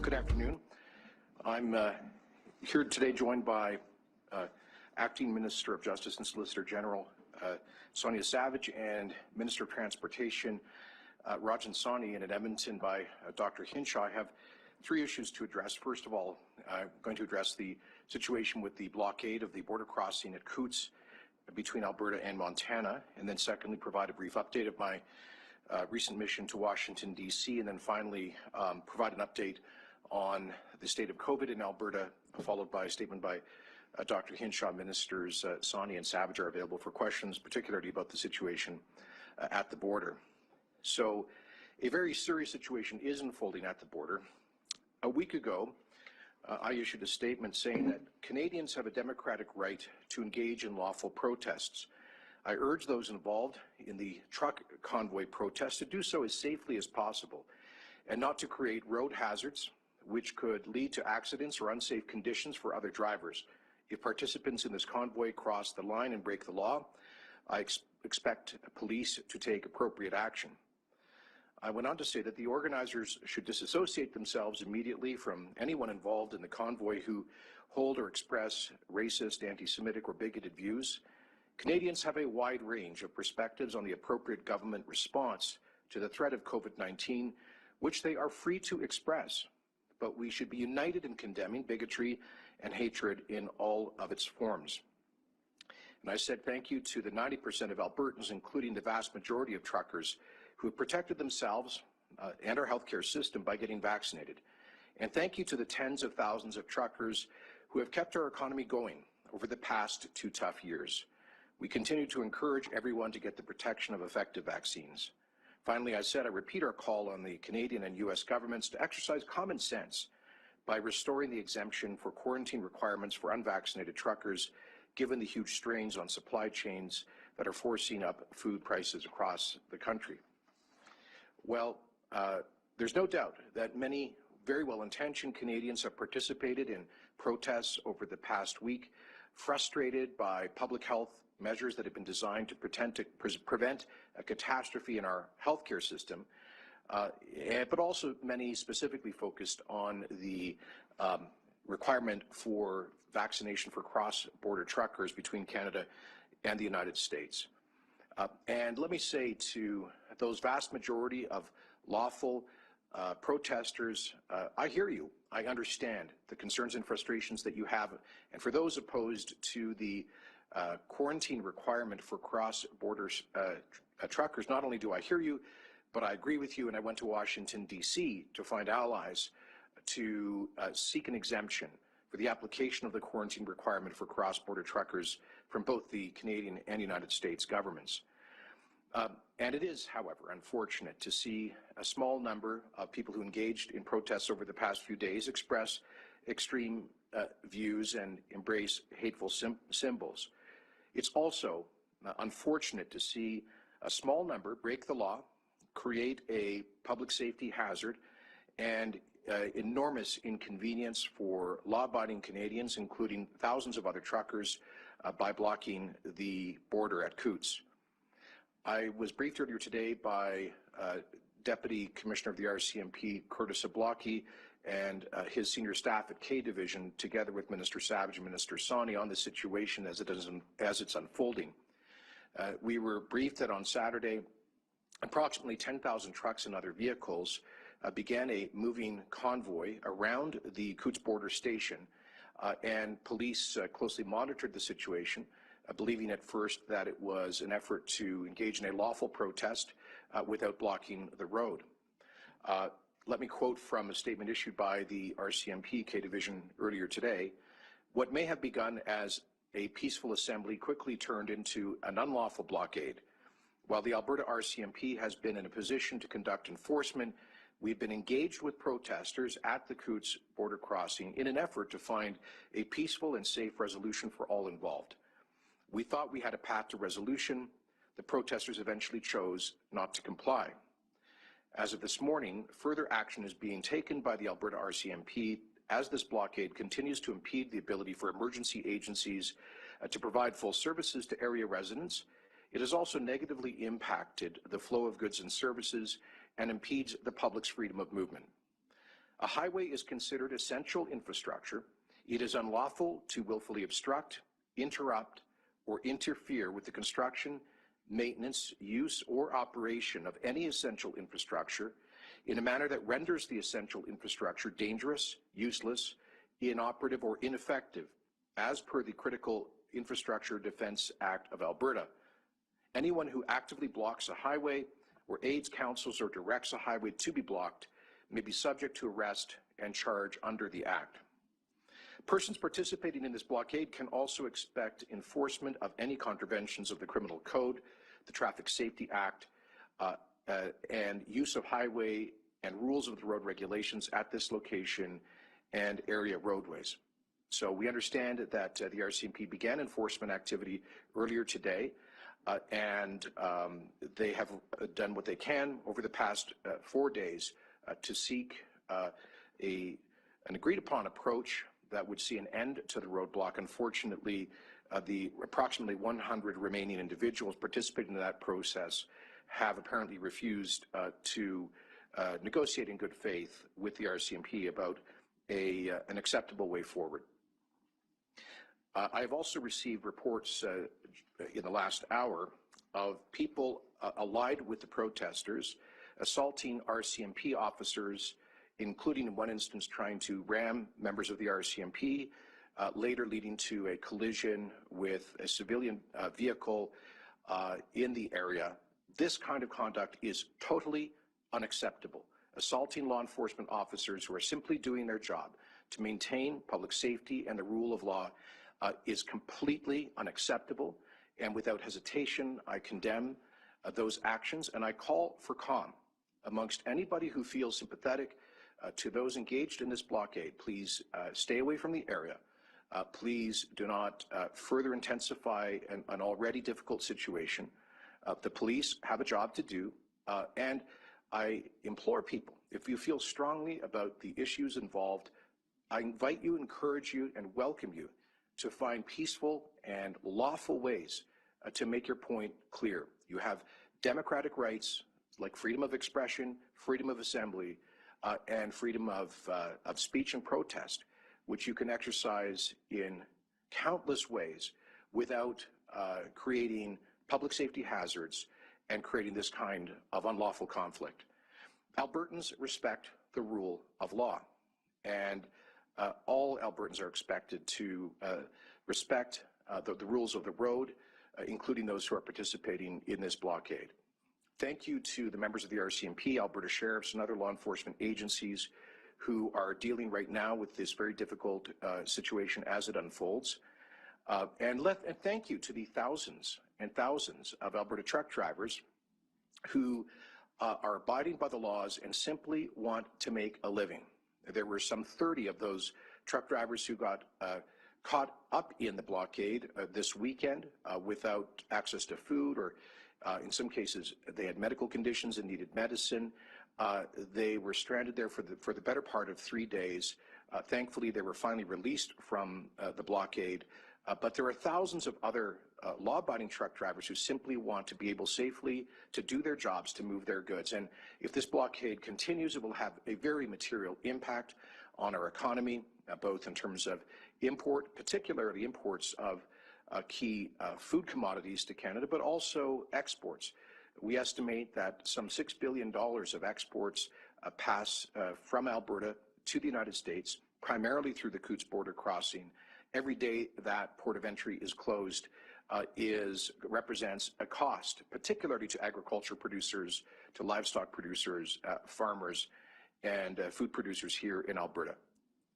Good afternoon. I'm here today joined by Acting Minister of Justice and Solicitor General Sonia Savage and Minister of Transportation Rajan Sawhney, and in Edmonton by Dr. Hinshaw. I have three issues to address. First of all, I'm going to address the situation with the blockade of the border crossing at Coutts between Alberta and Montana, and then secondly, provide a brief update of my recent mission to Washington, D.C., and then finally provide an update on the state of COVID in Alberta, followed by a statement by Dr. Hinshaw. Ministers Sawhney and Savage are available for questions, particularly about the situation at the border. So a very serious situation is unfolding at the border. A week ago, I issued a statement saying that Canadians have a democratic right to engage in lawful protests. I urge those involved in the truck convoy protest to do so as safely as possible and not to create road hazards which could lead to accidents or unsafe conditions for other drivers. If participants in this convoy cross the line and break the law, I expect police to take appropriate action. I went on to say that the organizers should disassociate themselves immediately from anyone involved in the convoy who hold or express racist, anti-Semitic, or bigoted views. Canadians have a wide range of perspectives on the appropriate government response to the threat of COVID-19, which they are free to express. But we should be united in condemning bigotry and hatred in all of its forms. And I said thank you to the 90% of Albertans, including the vast majority of truckers, who have protected themselves and our healthcare system by getting vaccinated. And thank you to the tens of thousands of truckers who have kept our economy going over the past 2 tough years. We continue to encourage everyone to get the protection of effective vaccines. Finally, I said I repeat our call on the Canadian and U.S. governments to exercise common sense by restoring the exemption for quarantine requirements for unvaccinated truckers, given the huge strains on supply chains that are forcing up food prices across the country. Well, there's no doubt that many very well-intentioned Canadians have participated in protests over the past week, frustrated by public health measures that have been designed to prevent a catastrophe in our healthcare system, but also many specifically focused on the requirement for vaccination for cross-border truckers between Canada and the United States. And let me say to those vast majority of lawful protesters, I hear you. I understand the concerns and frustrations that you have. And for those opposed to the quarantine requirement for cross-border truckers, not only do I hear you, but I agree with you, and I went to Washington, D.C. to find allies to seek an exemption for the application of the quarantine requirement for cross-border truckers from both the Canadian and United States governments. And it is, however, unfortunate to see a small number of people who engaged in protests over the past few days express extreme views and embrace hateful symbols. It's also unfortunate to see a small number break the law, create a public safety hazard, and enormous inconvenience for law-abiding Canadians, including thousands of other truckers, by blocking the border at Coutts. I was briefed earlier today by Deputy Commissioner of the RCMP, Curtis Zablocki, and his senior staff at K Division, together with Minister Savage and Minister Sawhney, on the situation as it's unfolding. We were briefed that on Saturday, approximately 10,000 trucks and other vehicles began a moving convoy around the Coutts border station, and police closely monitored the situation, believing at first that it was an effort to engage in a lawful protest without blocking the road. Let me quote from a statement issued by the RCMP K Division earlier today. What may have begun as a peaceful assembly quickly turned into an unlawful blockade. While the Alberta RCMP has been in a position to conduct enforcement, we've been engaged with protesters at the Coutts border crossing in an effort to find a peaceful and safe resolution for all involved. We thought we had a path to resolution. The protesters eventually chose not to comply. As of this morning, further action is being taken by the Alberta RCMP as this blockade continues to impede the ability for emergency agencies to provide full services to area residents. It has also negatively impacted the flow of goods and services and impedes the public's freedom of movement. A highway is considered essential infrastructure. It is unlawful to willfully obstruct, interrupt, or interfere with the construction, maintenance, use, or operation of any essential infrastructure in a manner that renders the essential infrastructure dangerous, useless, inoperative, or ineffective, as per the Critical Infrastructure Defence Act of Alberta. Anyone who actively blocks a highway or aids, counsels, or directs a highway to be blocked may be subject to arrest and charge under the Act. Persons participating in this blockade can also expect enforcement of any contraventions of the Criminal Code, the Traffic Safety Act, and use of highway and rules of the road regulations at this location and area roadways. So we understand that the RCMP began enforcement activity earlier today, and they have done what they can over the past 4 days to seek an agreed upon approach that would see an end to the roadblock. Unfortunately, the approximately 100 remaining individuals participating in that process have apparently refused to negotiate in good faith with the RCMP about an acceptable way forward. I have also received reports in the last hour of people allied with the protesters assaulting RCMP officers, including in one instance trying to ram members of the RCMP, later leading to a collision with a civilian vehicle in the area. This kind of conduct is totally unacceptable. Assaulting law enforcement officers who are simply doing their job to maintain public safety and the rule of law is completely unacceptable, and without hesitation, I condemn those actions, and I call for calm amongst anybody who feels sympathetic to those engaged in this blockade. Please stay away from the area. Please do not further intensify an already difficult situation. The police have a job to do, and I implore people, if you feel strongly about the issues involved, I invite you, encourage you, and welcome you to find peaceful and lawful ways to make your point clear. You have democratic rights like freedom of expression, freedom of assembly, and freedom of speech and protest, which you can exercise in countless ways without creating public safety hazards and creating this kind of unlawful conflict. Albertans respect the rule of law, and all Albertans are expected to respect the rules of the road, including those who are participating in this blockade. Thank you to the members of the RCMP, Alberta Sheriffs, and other law enforcement agencies who are dealing right now with this very difficult situation as it unfolds. And thank you to the thousands and thousands of Alberta truck drivers who are abiding by the laws and simply want to make a living. There were some 30 of those truck drivers who got caught up in the blockade this weekend without access to food, or in some cases they had medical conditions and needed medicine. They were stranded there for the better part of 3 days. Thankfully, they were finally released from the blockade. But there are thousands of other law-abiding truck drivers who simply want to be able safely to do their jobs, to move their goods. And if this blockade continues, it will have a very material impact on our economy, both in terms of particularly imports of key food commodities to Canada, but also exports. We estimate that some $6 billion of exports pass from Alberta to the United States, primarily through the Coutts border crossing. Every day that port of entry is closed represents a cost, particularly to agriculture producers, to livestock producers, farmers, and food producers here in Alberta.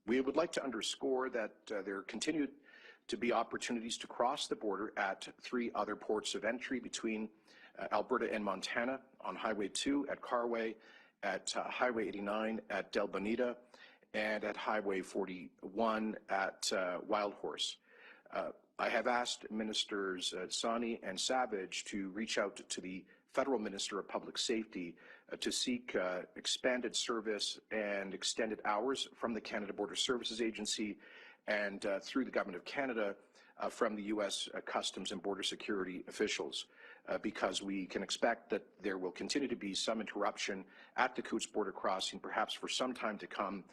We would like to underscore that there continue to be opportunities to cross the border at 3 other ports of entry between Alberta and Montana, on Highway 2 at Carway, at Highway 89 at Del Bonita, and at Highway 41 at Wildhorse. I have asked Ministers Sani and Savage to reach out to the Federal Minister of Public Safety to seek expanded service and extended hours from the Canada Border Services Agency and through the Government of Canada from the U.S. Customs and Border Security officials. because we can expect that there will continue to be some interruption at the Coutts border crossing, perhaps for some time to come,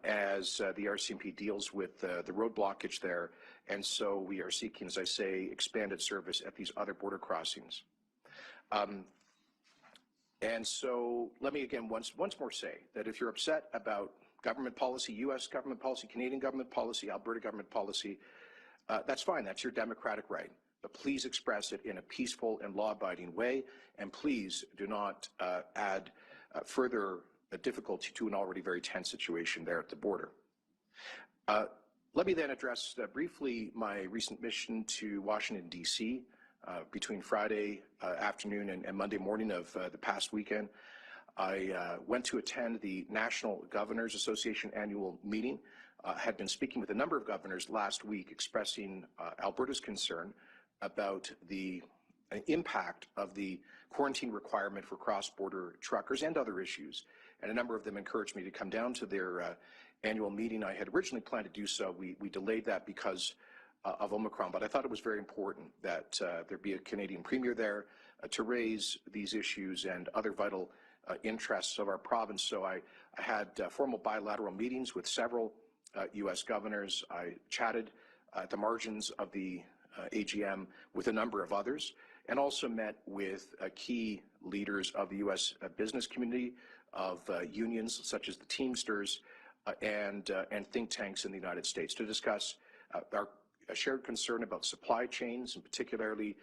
as the RCMP deals with the road blockage there. And so we are seeking, as I say, expanded service at these other border crossings. And so let me again once more say that if you're upset about government policy, U.S. government policy, Canadian government policy, Alberta government policy, that's fine. That's your democratic right. But please express it in a peaceful and law-abiding way, and please do not add further difficulty to an already very tense situation there at the border. Let me then address briefly my recent mission to Washington, D.C. Between Friday afternoon and Monday morning of the past weekend. I went to attend the National Governors Association annual meeting. Had been speaking with a number of governors last week expressing Alberta's concern about the impact of the quarantine requirement for cross-border truckers and other issues. And a number of them encouraged me to come down to their annual meeting. I had originally planned to do so. We delayed that because of Omicron, but I thought it was very important that there be a Canadian Premier there to raise these issues and other vital interests of our province. So I had formal bilateral meetings with several U.S. governors. I chatted at the margins of the AGM with a number of others, and also met with key leaders of the U.S. Business community, of unions such as the Teamsters, and think tanks in the United States to discuss our shared concern about supply chains, and particularly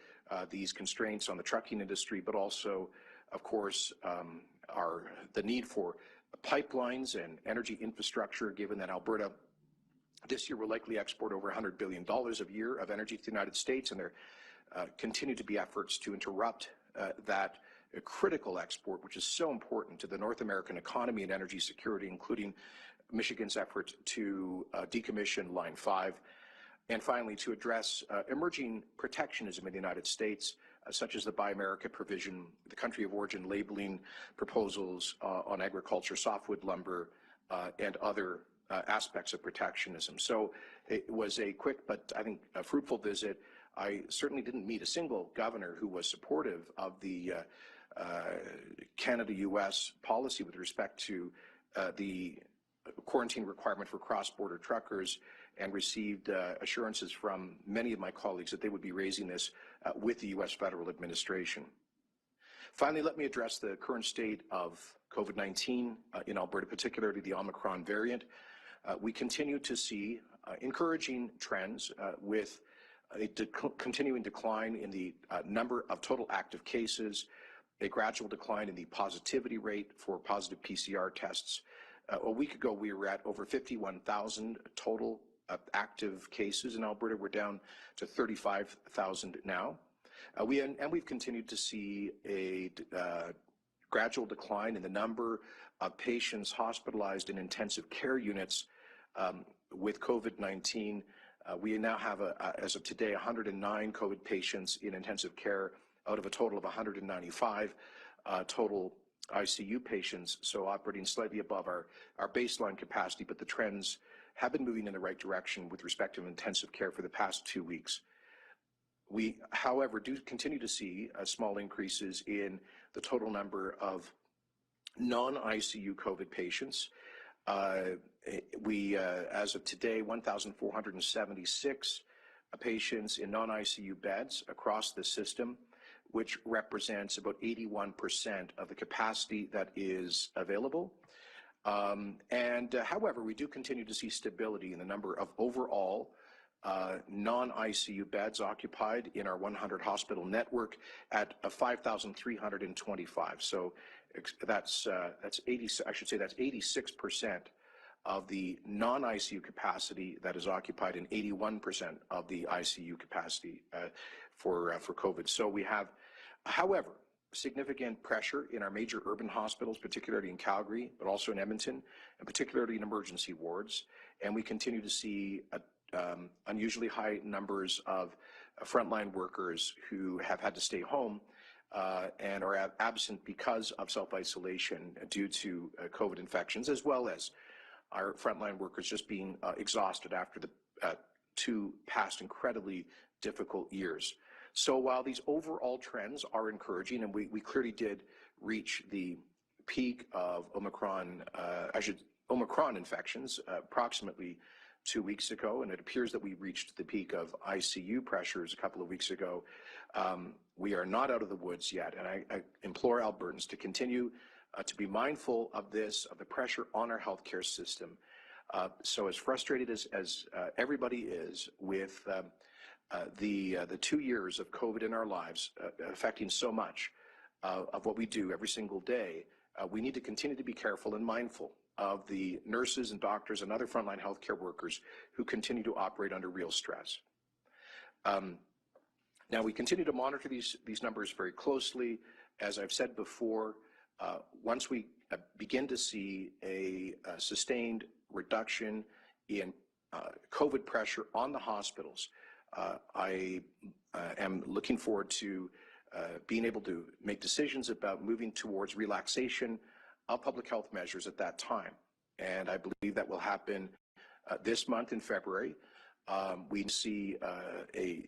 these constraints on the trucking industry, but also, of course, the need for pipelines and energy infrastructure, given that Alberta this year will likely export over $100 billion a year of energy to the United States, and there continue to be efforts to interrupt that critical export, which is so important to the North American economy and energy security, including Michigan's effort to decommission Line 5. And finally, to address emerging protectionism in the United States, such as the Buy America provision, the country of origin labeling proposals on agriculture, softwood lumber, and other aspects of protectionism. So it was a quick but I think a fruitful visit. I certainly didn't meet a single governor who was supportive of the Canada-U.S. policy with respect to the quarantine requirement for cross-border truckers, and received assurances from many of my colleagues that they would be raising this with the U.S. federal administration. Finally, let me address the current state of COVID-19 in Alberta, particularly the Omicron variant. We continue to see encouraging trends with a continuing decline in the number of total active cases, a gradual decline in the positivity rate for positive PCR tests. A week ago, we were at over 51,000 total active cases in Alberta. We're down to 35,000 now. We've continued to see a gradual decline in the number of patients hospitalized in intensive care units with COVID-19. We now have, as of today, 109 COVID patients in intensive care out of a total of 195 total ICU patients, so operating slightly above our baseline capacity, but the trends have been moving in the right direction with respect to intensive care for the past 2 weeks. We, however, do continue to see small increases in the total number of non-ICU COVID patients. As of today, 1,476 patients in non-ICU beds across the system, which represents about 81% of the capacity that is available. However, we do continue to see stability in the number of overall non-ICU beds occupied in our 100 hospital network at 5,325. So that's 86% of the non-ICU capacity that is occupied, and 81% of the ICU capacity for COVID. So we have, however, significant pressure in our major urban hospitals, particularly in Calgary, but also in Edmonton, and particularly in emergency wards. And we continue to see unusually high numbers of frontline workers who have had to stay home and are absent because of self-isolation due to COVID infections, as well as our frontline workers just being exhausted after the 2 past incredibly difficult years. So while these overall trends are encouraging, and we clearly did reach the peak of Omicron infections approximately 2 weeks ago, and it appears that we reached the peak of ICU pressures a couple of weeks ago. We are not out of the woods yet, and I implore Albertans to continue to be mindful of this, of the pressure on our healthcare system. So as frustrated as everybody is with the 2 years of COVID in our lives affecting so much of what we do every single day, we need to continue to be careful and mindful of the nurses and doctors and other frontline healthcare workers who continue to operate under real stress. Now, we continue to monitor these numbers very closely. As I've said before, once we begin to see a sustained reduction in COVID pressure on the hospitals, I am looking forward to being able to make decisions about moving towards relaxation of public health measures at that time. And I believe that will happen this month in February. We see a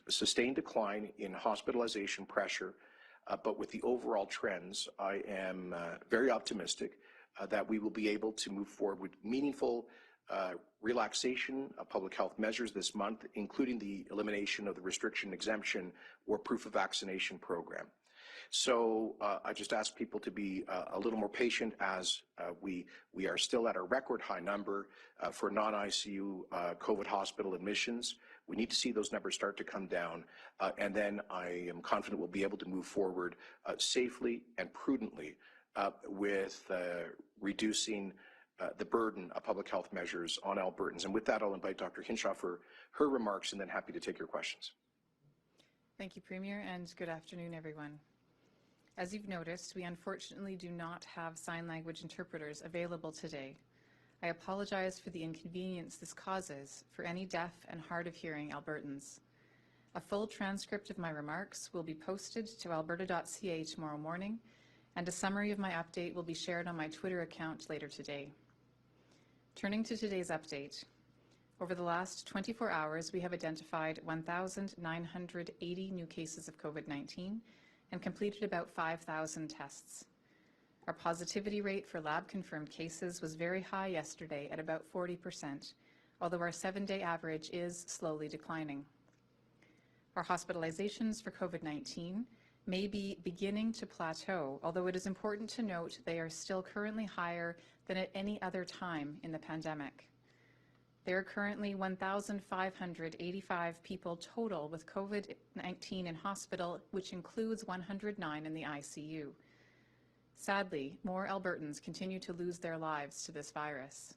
sustained decline in hospitalization pressure, but with the overall trends, I am very optimistic that we will be able to move forward with meaningful relaxation of public health measures this month, including the elimination of the restriction exemption or proof of vaccination program. So I just ask people to be a little more patient as we are still at a record high number for non-ICU COVID hospital admissions. We need to see those numbers start to come down, and then I am confident we'll be able to move forward safely and prudently with reducing the burden of public health measures on Albertans. And with that, I'll invite Dr. Hinshaw for her remarks, and then happy to take your questions. Thank you, Premier, and good afternoon, everyone. As you've noticed, we unfortunately do not have sign language interpreters available today. I apologize for the inconvenience this causes for any deaf and hard of hearing Albertans. A full transcript of my remarks will be posted to alberta.ca tomorrow morning, and a summary of my update will be shared on my Twitter account later today. Turning to today's update, over the last 24 hours, we have identified 1,980 new cases of COVID-19 and completed about 5,000 tests. Our positivity rate for lab-confirmed cases was very high yesterday at about 40%, although our 7-day average is slowly declining. Our hospitalizations for COVID-19 may be beginning to plateau, although it is important to note they are still currently higher than at any other time in the pandemic. There are currently 1,585 people total with COVID-19 in hospital, which includes 109 in the ICU. Sadly, more Albertans continue to lose their lives to this virus.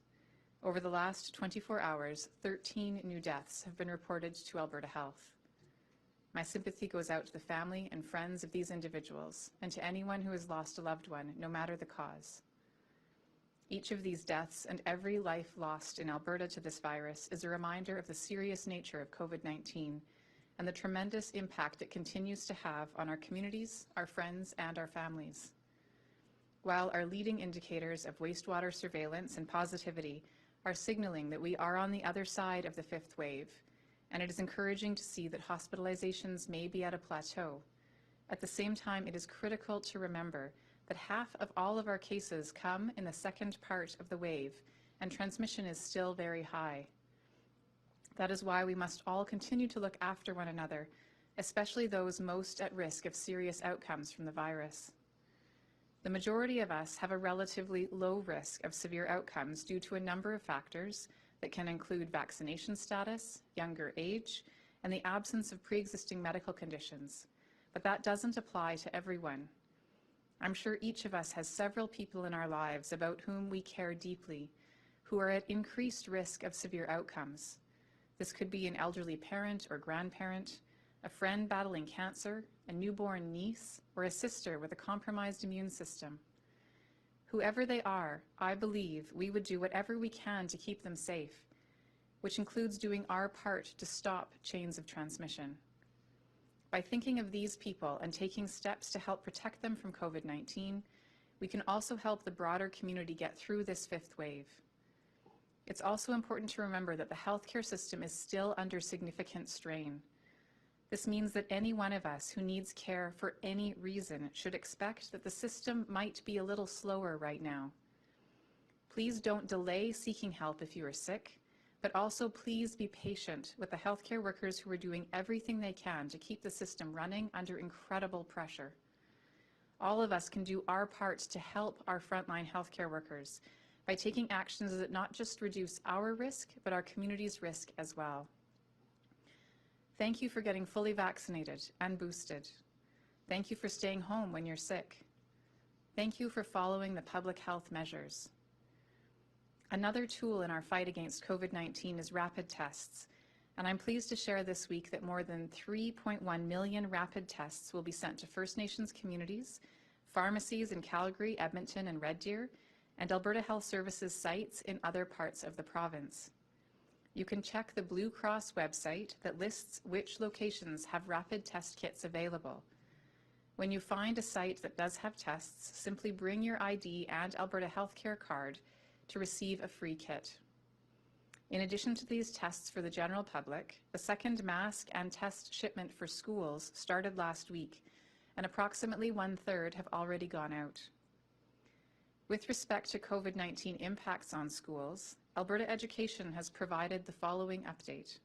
Over the last 24 hours, 13 new deaths have been reported to Alberta Health. My sympathy goes out to the family and friends of these individuals and to anyone who has lost a loved one, no matter the cause. Each of these deaths and every life lost in Alberta to this virus is a reminder of the serious nature of COVID-19 and the tremendous impact it continues to have on our communities, our friends, and our families. While our leading indicators of wastewater surveillance and positivity are signaling that we are on the other side of the fifth wave, and it is encouraging to see that hospitalizations may be at a plateau, at the same time it is critical to remember that half of all of our cases come in the second part of the wave, and transmission is still very high. That is why we must all continue to look after one another, especially those most at risk of serious outcomes from the virus. The majority of us have a relatively low risk of severe outcomes due to a number of factors that can include vaccination status, younger age, and the absence of pre-existing medical conditions. But that doesn't apply to everyone. I'm sure each of us has several people in our lives about whom we care deeply, who are at increased risk of severe outcomes. This could be an elderly parent or grandparent, a friend battling cancer, a newborn niece, or a sister with a compromised immune system. Whoever they are, I believe we would do whatever we can to keep them safe, which includes doing our part to stop chains of transmission. By thinking of these people and taking steps to help protect them from COVID-19, we can also help the broader community get through this fifth wave. It's also important to remember that the healthcare system is still under significant strain. This means that any one of us who needs care for any reason should expect that the system might be a little slower right now. Please don't delay seeking help if you are sick, but also please be patient with the healthcare workers who are doing everything they can to keep the system running under incredible pressure. All of us can do our part to help our frontline healthcare workers by taking actions that not just reduce our risk, but our community's risk as well. Thank you for getting fully vaccinated and boosted. Thank you for staying home when you're sick. Thank you for following the public health measures. Another tool in our fight against COVID-19 is rapid tests, and I'm pleased to share this week that more than 3.1 million rapid tests will be sent to First Nations communities, pharmacies in Calgary, Edmonton, and Red Deer, and Alberta Health Services sites in other parts of the province. You can check the Blue Cross website that lists which locations have rapid test kits available. When you find a site that does have tests, simply bring your ID and Alberta Healthcare card to receive a free kit. In addition to these tests for the general public, the second mask and test shipment for schools started last week, and approximately 1/3 have already gone out. With respect to COVID-19 impacts on schools, Alberta Education has provided the following update.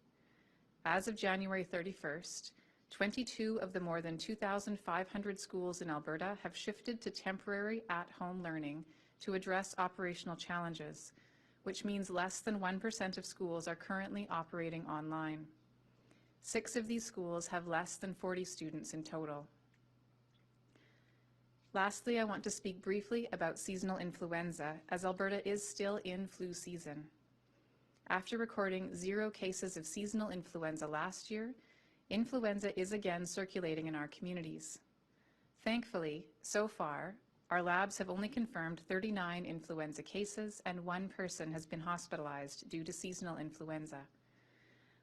As of January 31st, 22 of the more than 2,500 schools in Alberta have shifted to temporary at-home learning to address operational challenges, which means less than 1% of schools are currently operating online. 6 of these schools have less than 40 students in total. Lastly, I want to speak briefly about seasonal influenza, as Alberta is still in flu season. After recording 0 cases of seasonal influenza last year, influenza is again circulating in our communities. Thankfully, so far, our labs have only confirmed 39 influenza cases and 1 person has been hospitalized due to seasonal influenza.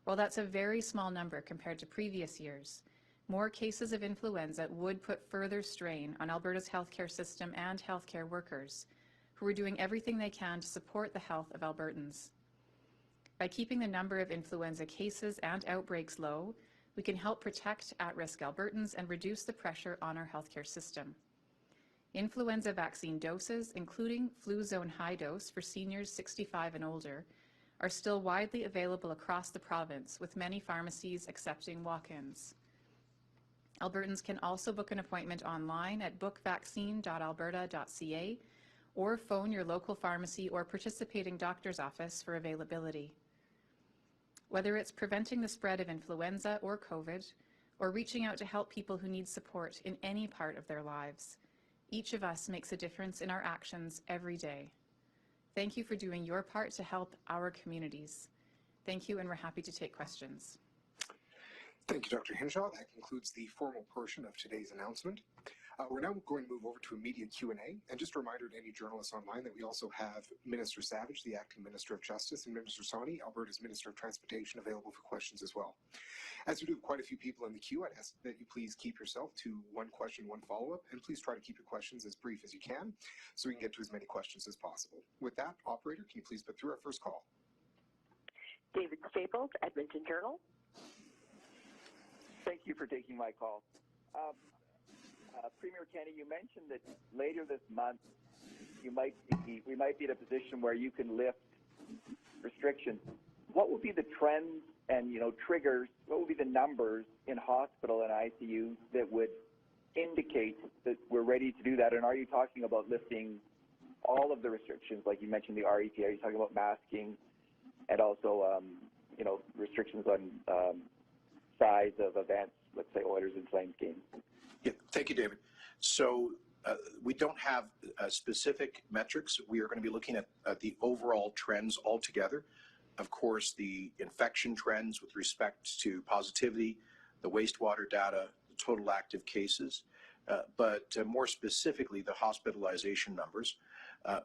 While that's a very small number compared to previous years, more cases of influenza would put further strain on Alberta's healthcare system and healthcare workers, who are doing everything they can to support the health of Albertans. By keeping the number of influenza cases and outbreaks low, we can help protect at-risk Albertans and reduce the pressure on our healthcare system. Influenza vaccine doses, including flu zone high dose for seniors 65 and older, are still widely available across the province, with many pharmacies accepting walk-ins. Albertans can also book an appointment online at bookvaccine.alberta.ca or phone your local pharmacy or participating doctor's office for availability. Whether it's preventing the spread of influenza or COVID, or reaching out to help people who need support in any part of their lives, each of us makes a difference in our actions every day. Thank you for doing your part to help our communities. Thank you, and we're happy to take questions. Thank you, Dr. Hinshaw. That concludes the formal portion of today's announcement. We're now going to move over to immediate Q&A, and just a reminder to any journalists online that we also have Minister Savage, the Acting Minister of Justice, and Minister Soni, Alberta's Minister of Transportation, available for questions as well. As we do have quite a few people in the queue, I'd ask that you please keep yourself to 1 question, 1 follow-up, and please try to keep your questions as brief as you can so we can get to as many questions as possible. With that, operator, can you please put through our first call? David Staples, Edmonton Journal. Thank you for taking my call. Premier Kenney, you mentioned that later this month we might be in a position where you can lift restrictions. What will be the trends and triggers? What will be the numbers in hospital and ICU that would indicate that we're ready to do that? And are you talking about lifting all of the restrictions, like you mentioned the RET? Are you talking about masking and also restrictions on size of events, let's say Oilers and Flames games? Yeah, thank you, David. So we don't have specific metrics. We are going to be looking at the overall trends altogether. Of course, the infection trends with respect to positivity, the wastewater data, the total active cases, but more specifically, the hospitalization numbers.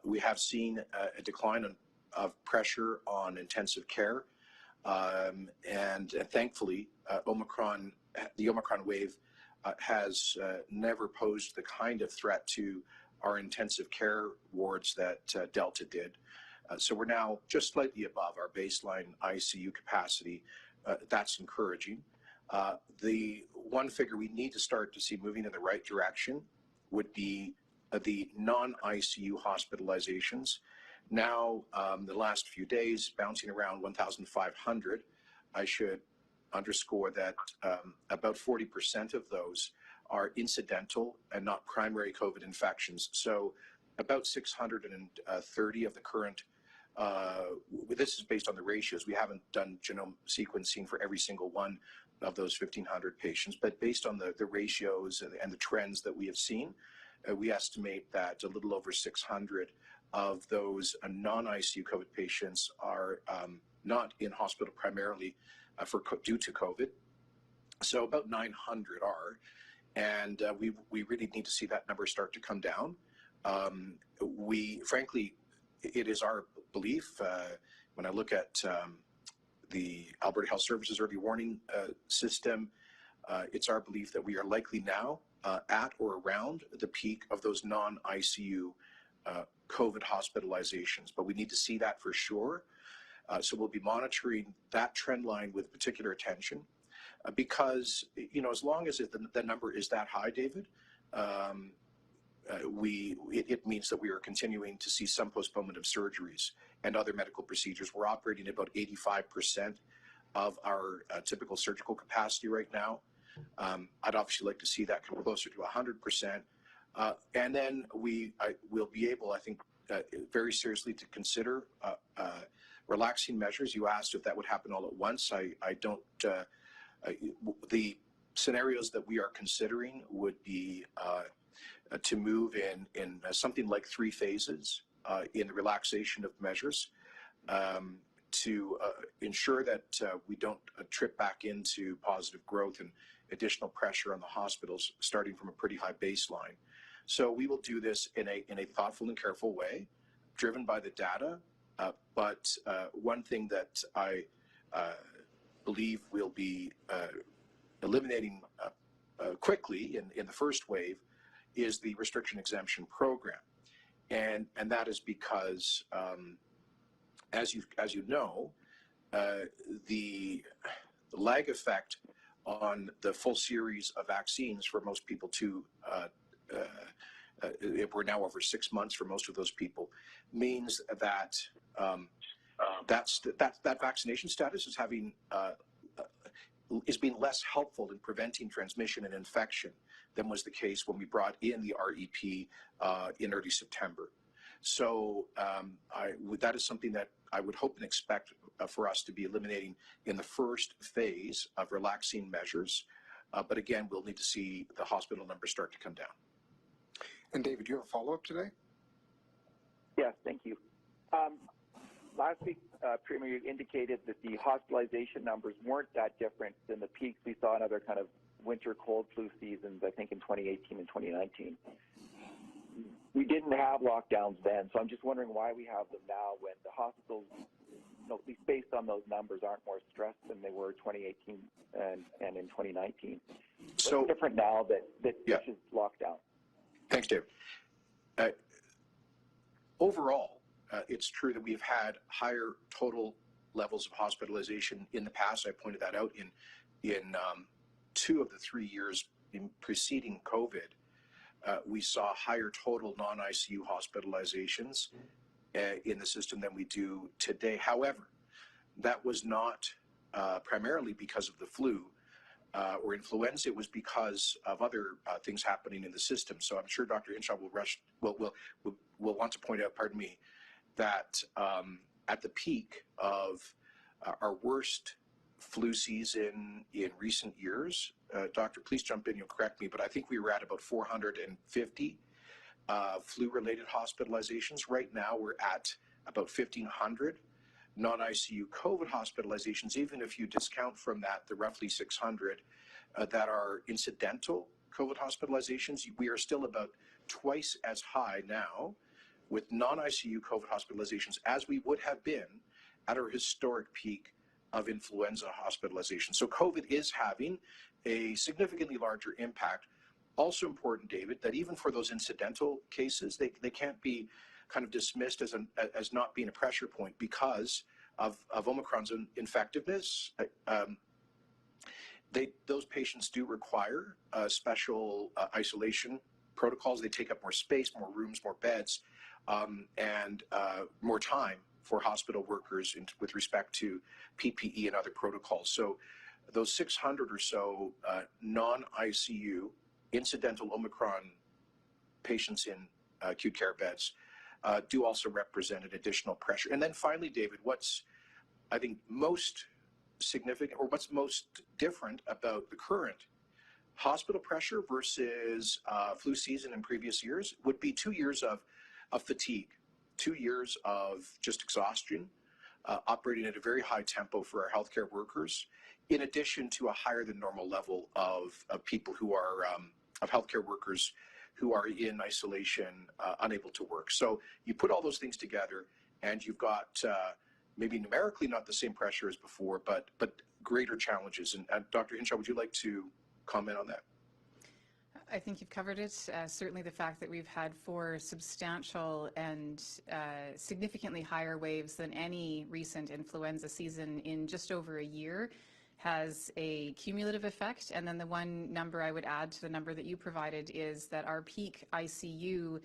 We have seen a decline of pressure on intensive care, and thankfully, the Omicron wave has never posed the kind of threat to our intensive care wards that Delta did. So we're now just slightly above our baseline ICU capacity. That's encouraging. The one figure we need to start to see moving in the right direction would be the non-ICU hospitalizations. Now, the last few days, bouncing around 1,500. I should underscore that about 40% of those are incidental and not primary COVID infections. So about 630 of the current, this is based on the ratios. We haven't done genome sequencing for every single one of those 1,500 patients, but based on the ratios and the trends that we have seen, we estimate that a little over 600 of those non-ICU COVID patients are not in hospital primarily due to COVID. So about 900 are, and we really need to see that number start to come down. Frankly, it is our belief, when I look at the Alberta Health Services early warning system, it's our belief that we are likely now at or around the peak of those non-ICU COVID hospitalizations, but we need to see that for sure. So we'll be monitoring that trend line with particular attention, because, you know, as long as the number is that high, David, it means that we are continuing to see some postponement of surgeries and other medical procedures. We're operating at about 85% of our typical surgical capacity right now. I'd obviously like to see that come closer to 100%. And then we'll be able, I think, very seriously to consider relaxing measures. You asked if that would happen all at once. I don't, the scenarios that we are considering would be to move in something like 3 phases in the relaxation of measures to ensure that we don't trip back into positive growth and additional pressure on the hospitals starting from a pretty high baseline. So we will do this in a thoughtful and careful way, driven by the data. But one thing that I believe we'll be eliminating quickly in the first wave is the restriction exemption program, and that is because, as you know, the lag effect on the full series of vaccines for most people we're now over 6 months for most of those people, means that that vaccination status is being less helpful in preventing transmission and infection than was the case when we brought in the REP in early September. So that is something that I would hope and expect for us to be eliminating in the first phase of relaxing measures. But again, we'll need to see the hospital numbers start to come down. And David, do you have a follow-up today? Yes, thank you. Last week, Premier, you indicated that the hospitalization numbers weren't that different than the peaks we saw in other kind of winter cold flu seasons, I think in 2018 and 2019. We didn't have lockdowns then, so I'm just wondering why we have them now when the hospitals, at least based on those numbers, aren't more stressed than they were 2018 and in 2019. So what's different now that this is locked down? Thanks, Dave. Overall, it's true that we've had higher total levels of hospitalization in the past. I pointed that out in 2 of the 3 years preceding COVID. We saw higher total non-ICU hospitalizations in the system than we do today. However, that was not primarily because of the flu or influenza. It was because of other things happening in the system. So I'm sure Dr. Hinshaw will want to point out, that at the peak of our worst flu season in recent years, Doctor, please jump in, you'll correct me, but I think we were at about 450 flu-related hospitalizations. Right now, we're at about 1,500 non-ICU COVID hospitalizations. Even if you discount from that the roughly 600 that are incidental COVID hospitalizations, we are still about twice as high now with non-ICU COVID hospitalizations as we would have been at our historic peak of influenza hospitalization. So COVID is having a significantly larger impact. Also important, David, that even for those incidental cases, they can't be kind of dismissed as not being a pressure point because of Omicron's infectiveness. those patients do require special isolation protocols. They take up more space, more rooms, more beds, and more time for hospital workers with respect to PPE and other protocols. So those 600 or so non-ICU incidental Omicron patients in acute care beds do also represent an additional pressure. And then finally, David, what's I think most significant, or what's most different about the current hospital pressure versus flu season in previous years would be 2 years of fatigue, 2 years of just exhaustion, operating at a very high tempo for our healthcare workers, in addition to a higher than normal level of people who are, of healthcare workers who are in isolation, unable to work. So you put all those things together and you've got maybe numerically not the same pressure as before, but greater challenges. And Dr. Hinshaw, would you like to comment on that? I think you've covered it. Certainly the fact that we've had 4 substantial and significantly higher waves than any recent influenza season in just over a year has a cumulative effect. And then the one number I would add to the number that you provided is that our peak ICU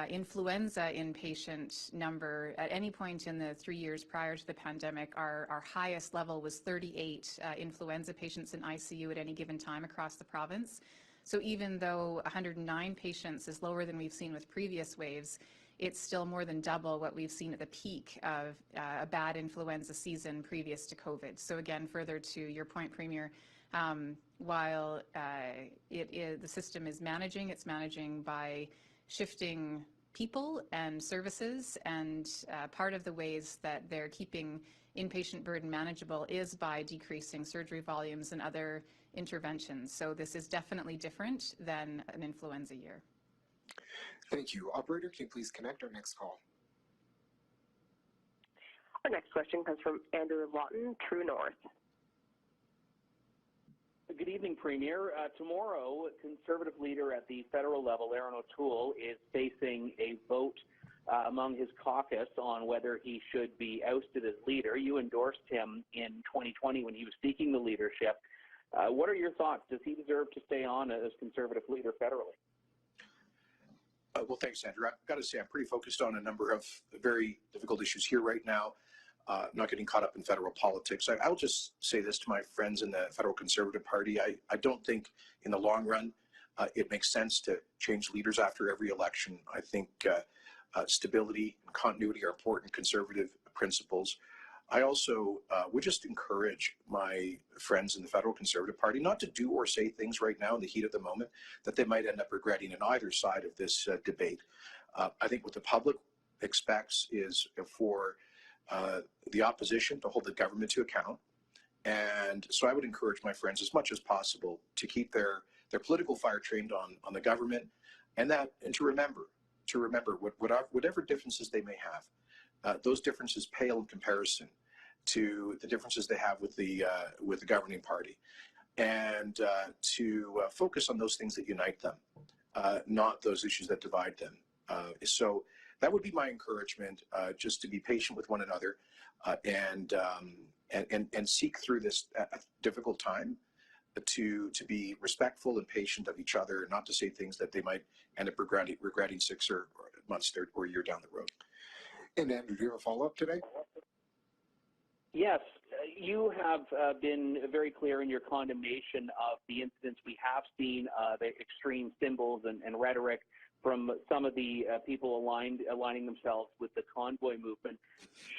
influenza inpatient number at any point in the 3 years prior to the pandemic, our highest level was 38 influenza patients in ICU at any given time across the province. So even though 109 patients is lower than we've seen with previous waves, it's still more than double what we've seen at the peak of a bad influenza season previous to COVID. So again, further to your point, Premier, while the system is managing, it's managing by shifting people and services, and part of the ways that they're keeping inpatient burden manageable is by decreasing surgery volumes and other interventions. So this is definitely different than an influenza year. Thank you. Operator, can you please connect our next call? Our next question comes from Andrew Lawton, True North. Good evening, Premier. Tomorrow, Conservative leader at the federal level, Aaron O'Toole, is facing a vote among his caucus on whether he should be ousted as leader. You endorsed him in 2020 when he was seeking the leadership. What are your thoughts? Does he deserve to stay on as Conservative leader federally? Well, thanks, Andrew. I've got to say I'm pretty focused on a number of very difficult issues here right now. Not getting caught up in federal politics. I'll just say this to my friends in the federal Conservative Party. I don't think in the long run it makes sense to change leaders after every election. I think stability and continuity are important Conservative principles. I also would just encourage my friends in the federal Conservative Party not to do or say things right now in the heat of the moment that they might end up regretting on either side of this debate. I think what the public expects is for the opposition to hold the government to account. And so I would encourage my friends as much as possible to keep their political fire trained on the government, and to remember whatever differences they may have, those differences pale in comparison to the differences they have with the governing party, and to focus on those things that unite them, not those issues that divide them. So that would be my encouragement, just to be patient with one another, and seek through this difficult time to be respectful and patient of each other, and not to say things that they might end up regretting 6 or months or a year down the road. And Andrew, do you have a follow-up today? Yes, you have been very clear in your condemnation of the incidents we have seen, the extreme symbols and rhetoric from some of the people aligning themselves with the convoy movement.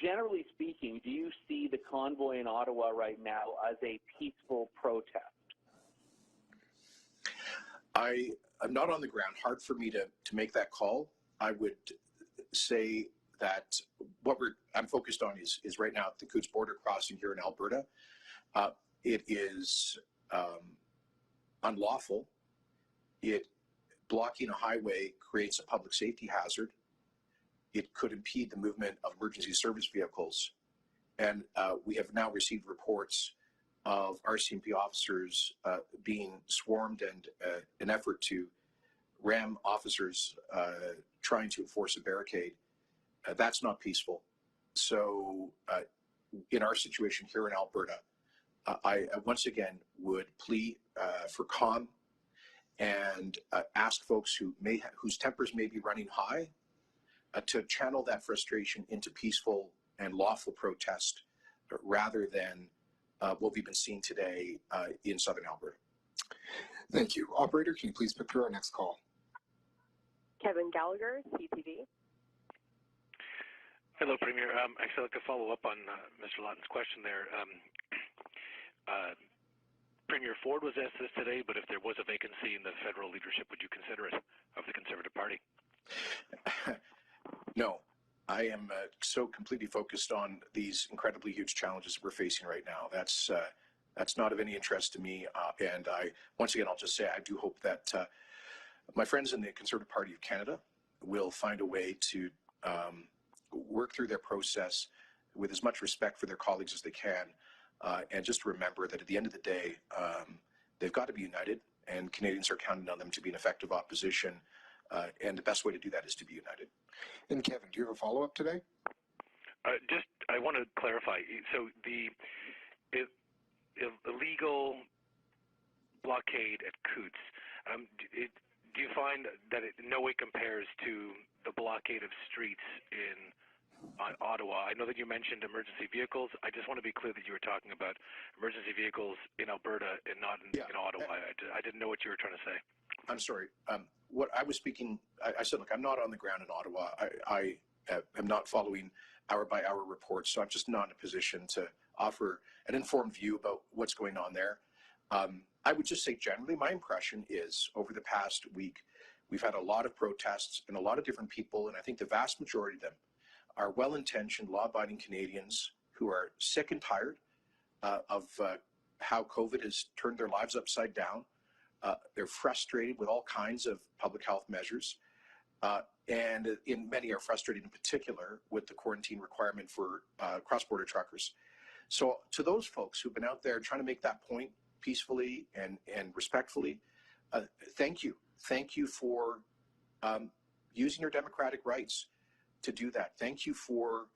Generally speaking, do you see the convoy in Ottawa right now as a peaceful protest? I'm not on the ground. Hard for me to make that call. I would say that what I'm focused on is right now at the Coutts border crossing here in Alberta. It is unlawful. Blocking a highway creates a public safety hazard. It could impede the movement of emergency service vehicles. And we have now received reports of RCMP officers being swarmed, and an effort to ram officers trying to enforce a barricade. That's not peaceful. So in our situation here in Alberta, I once again would plea for calm and ask folks whose tempers may be running high to channel that frustration into peaceful and lawful protest rather than what we've been seeing today in southern Alberta. Thank you. Operator, can you please put through our next call? Kevin Gallagher, CTV. Hello, Premier. Actually, I'd like to follow up on Mr. Lawton's question there. Premier Ford was asked this today, but if there was a vacancy in the federal leadership, would you consider it, of the Conservative Party? No, I am so completely focused on these incredibly huge challenges we're facing right now. That's not of any interest to me. And once again, I'll just say I do hope that my friends in the Conservative Party of Canada will find a way to work through their process with as much respect for their colleagues as they can. And just remember that at the end of the day, they've got to be united, and Canadians are counting on them to be an effective opposition. And the best way to do that is to be united. And Kevin, do you have a follow-up today? I want to clarify. So the illegal blockade at Coots, do you find that it in no way compares to the blockade of streets in Ottawa? I know that you mentioned emergency vehicles. I just want to be clear that you were talking about emergency vehicles in Alberta and not in Ottawa. I didn't know what you were trying to say. I'm sorry. What I was speaking, I said, look, I'm not on the ground in Ottawa. I am not following hour-by-hour reports, so I'm just not in a position to offer an informed view about what's going on there. I would just say generally my impression is over the past week, we've had a lot of protests and a lot of different people, and I think the vast majority of them are well-intentioned, law-abiding Canadians who are sick and tired of how COVID has turned their lives upside down. They're frustrated with all kinds of public health measures, and many are frustrated in particular with the quarantine requirement for cross-border truckers. So to those folks who've been out there trying to make that point peacefully and respectfully, thank you. Thank you for using your democratic rights to do that. Thank you for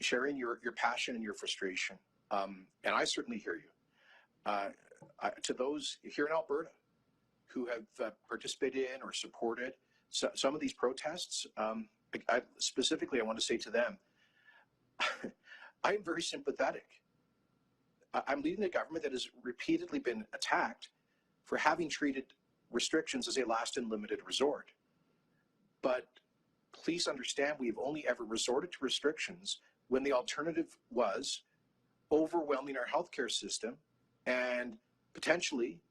sharing your passion and your frustration. And I certainly hear you. To those here in Alberta who have participated in or supported some of these protests, specifically I want to say to them, I am very sympathetic. I'm leading a government that has repeatedly been attacked for having treated restrictions as a last and limited resort. But please understand, we've only ever resorted to restrictions when the alternative was overwhelming our healthcare system and potentially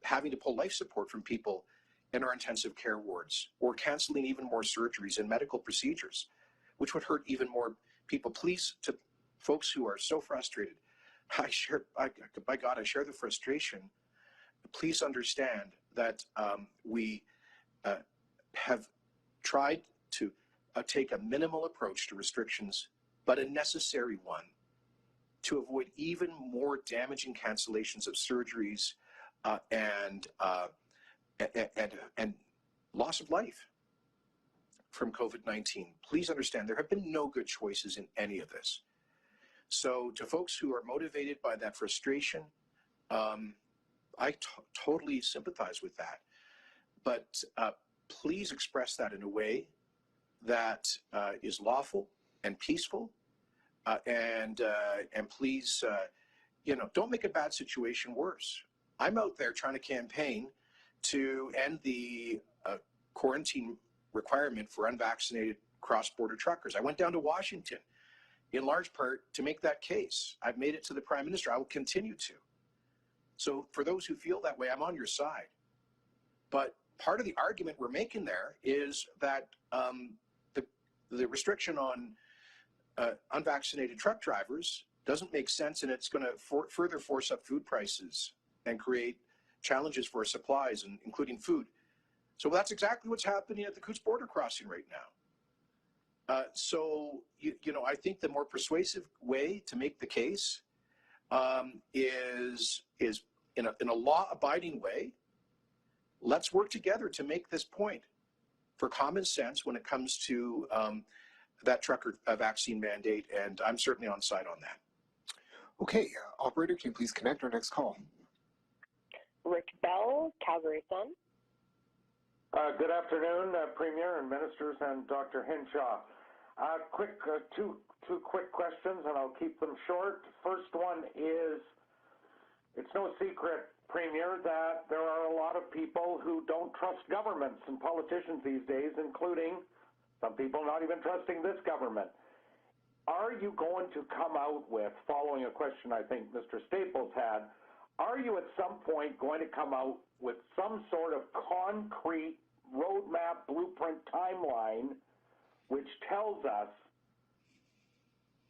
having to pull life support from people in our intensive care wards, or canceling even more surgeries and medical procedures, which would hurt even more people. Please, to folks who are so frustrated, I share the frustration. Please understand that we have tried to take a minimal approach to restrictions, but a necessary one to avoid even more damaging cancellations of surgeries and loss of life from COVID-19. Please understand, there have been no good choices in any of this. So to folks who are motivated by that frustration, I totally sympathize with that. But please express that in a way that is lawful and peaceful, and please, don't make a bad situation worse. I'm out there trying to campaign to end the quarantine requirement for unvaccinated cross-border truckers. I went down to Washington in large part to make that case. I've made it to the Prime Minister. I will continue to. So for those who feel that way, I'm on your side. But part of the argument we're making there is that the restriction on unvaccinated truck drivers doesn't make sense, and it's going to further force up food prices and create challenges for our supplies, including food. So that's exactly what's happening at the Coots border crossing right now. So I think the more persuasive way to make the case is in a law-abiding way. Let's work together to make this point for common sense when it comes to that trucker vaccine mandate, and I'm certainly on side on that. Okay, operator, can you please connect our next call? Rick Bell, Calgary Sun. Good afternoon, Premier and Ministers and Dr. Hinshaw. Two quick questions, and I'll keep them short. First one is, it's no secret, Premier, that there are a lot of people who don't trust governments and politicians these days, including some people not even trusting this government. Are you going to come out with, following a question I think Mr. Staples had, are you at some point going to come out with some sort of concrete roadmap, blueprint, timeline, which tells us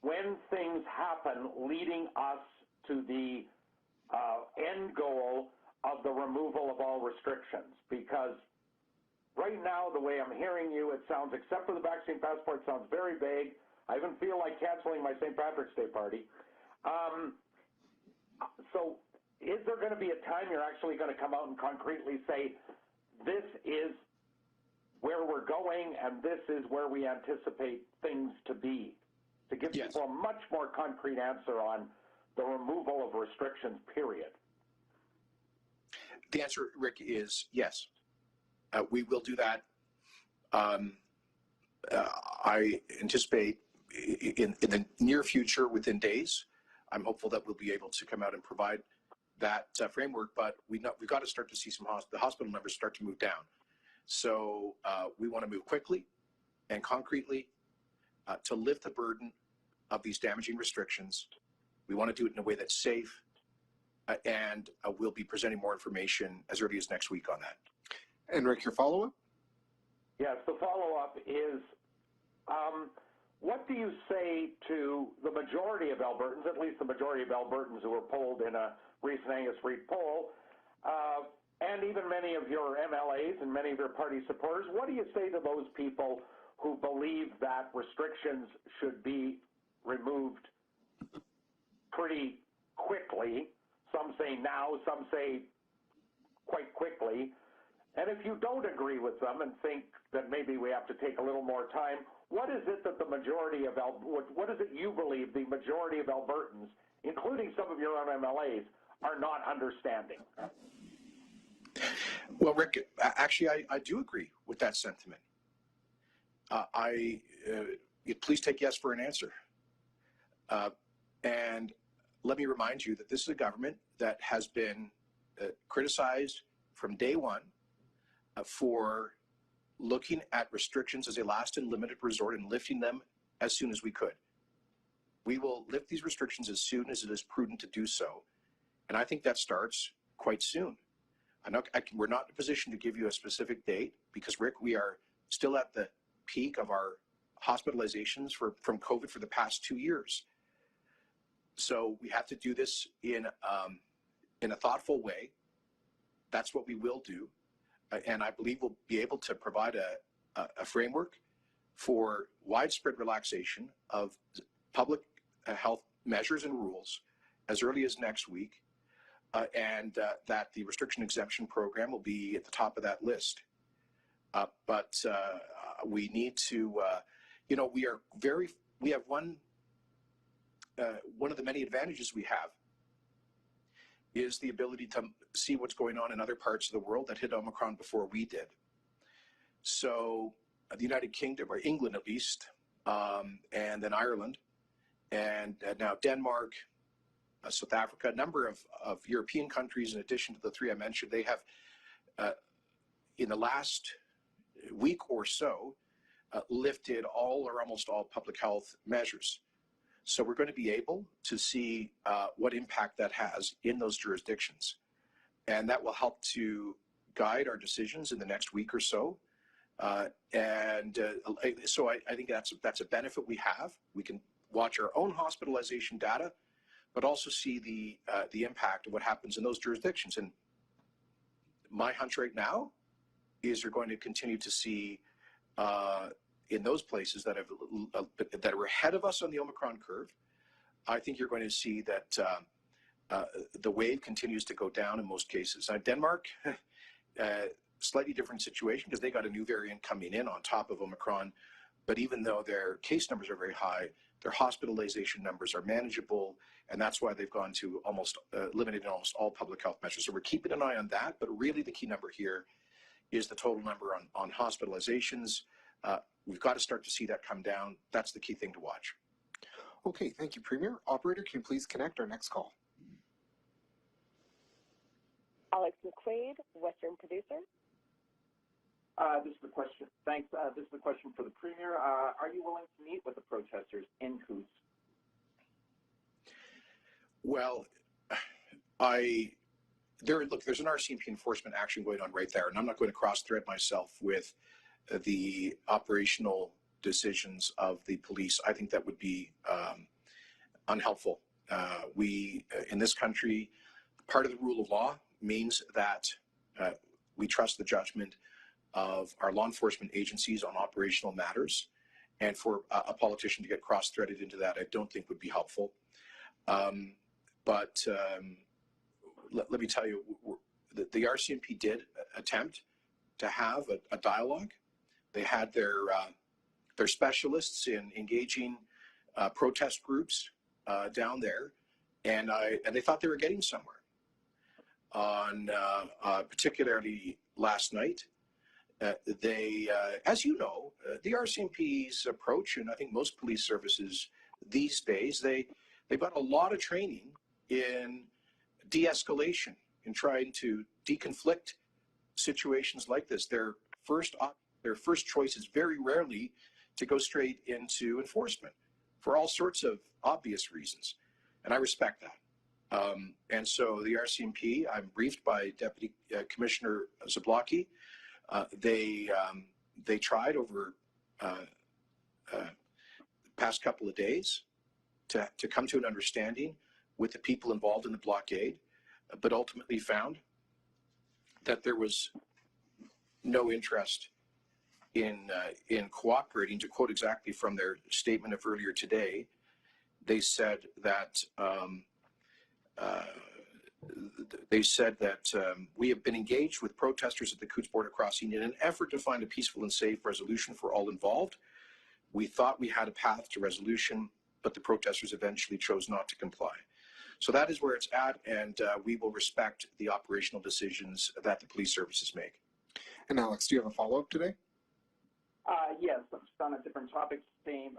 when things happen leading us to the end goal of the removal of all restrictions? Because right now, the way I'm hearing you, it sounds, except for the vaccine passport, sounds very vague. I even feel like canceling my St. Patrick's Day party. So is there going to be a time you're actually going to come out and concretely say, this is where we're going and this is where we anticipate things to be, to give people a much more concrete answer on the removal of restrictions, period? The answer, Rick, is yes. We will do that. I anticipate in the near future, within days. I'm hopeful that we'll be able to come out and provide that framework, but we've got to start to see the hospital numbers start to move down. So we want to move quickly and concretely to lift the burden of these damaging restrictions. We want to do it in a way that's safe, and we'll be presenting more information as early as next week on that. And Rick, your follow-up? Yes, the follow-up is, what do you say to the majority of Albertans, at least the majority of Albertans who were polled in a recent Angus Reid poll, and even many of your MLAs and many of your party supporters? What do you say to those people who believe that restrictions should be removed pretty quickly? Some say now, some say quite quickly. And if you don't agree with them and think that maybe we have to take a little more time, what is it that the majority of what is it you believe the majority of Albertans, including some of your own MLAs, are not understanding? Well, Rick, actually, I do agree with that sentiment. Please take yes for an answer. And let me remind you that this is a government that has been criticized from day one for looking at restrictions as a last and limited resort and lifting them as soon as we could. We will lift these restrictions as soon as it is prudent to do so. And I think that starts quite soon. We're not in a position to give you a specific date because, Rick, we are still at the peak of our hospitalizations from COVID for the past 2 years. So we have to do this in a thoughtful way. That's what we will do. And I believe we'll be able to provide a framework for widespread relaxation of public health measures and rules as early as next week, and that the restriction exemption program will be at the top of that list. But we need to, we have one of the many advantages we have is the ability to see what's going on in other parts of the world that hit Omicron before we did. So the United Kingdom, or England at least, and then Ireland, and now Denmark, South Africa, a number of European countries, in addition to the three I mentioned, they have, in the last week or so, lifted all or almost all public health measures. So we're going to be able to see what impact that has in those jurisdictions. And that will help to guide our decisions in the next week or so. So I think that's a benefit we have. We can watch our own hospitalization data, but also see the impact of what happens in those jurisdictions. And my hunch right now is you're going to continue to see in those places that are ahead of us on the Omicron curve, I think you're going to see that the wave continues to go down in most cases. Denmark, slightly different situation because they got a new variant coming in on top of Omicron, but even though their case numbers are very high, their hospitalization numbers are manageable, and that's why they've gone to almost eliminating almost all public health measures. So we're keeping an eye on that, but really the key number here is the total number on hospitalizations. We've got to start to see that come down. That's the key thing to watch. Okay, thank you, Premier. Operator, can you please connect our next call? Alex McQuaid, Western producer. This is the question. Thanks. This is the question for the Premier. Are you willing to meet with the protesters in Coutts? Well, there's an RCMP enforcement action going on right there, and I'm not going to cross-thread myself with the operational decisions of the police. I think that would be unhelpful. We, in this country, part of the rule of law means that we trust the judgment of our law enforcement agencies on operational matters, and for a politician to get cross-threaded into that, I don't think would be helpful. Let me tell you, the RCMP did attempt to have a dialogue. They had their specialists in engaging protest groups down there, and they thought they were getting somewhere. On particularly last night, they, as you know, the RCMP's approach, and I think most police services these days, they've got a lot of training in de-escalation, in trying to deconflict situations like this. Their first choice is very rarely to go straight into enforcement for all sorts of obvious reasons, and I respect that. And so the RCMP, I'm briefed by Deputy Commissioner Zablocki. They tried over the past couple of days to come to an understanding with the people involved in the blockade, but ultimately found that there was no interest in cooperating. To quote exactly from their statement of earlier today, they said that we have been engaged with protesters at the Coutts border crossing in an effort to find a peaceful and safe resolution for all involved. We thought we had a path to resolution, but the protesters eventually chose not to comply. So that is where it's at, and we will respect the operational decisions that the police services make. And Alex, do you have a follow-up today? Yes, just on a different topic. Same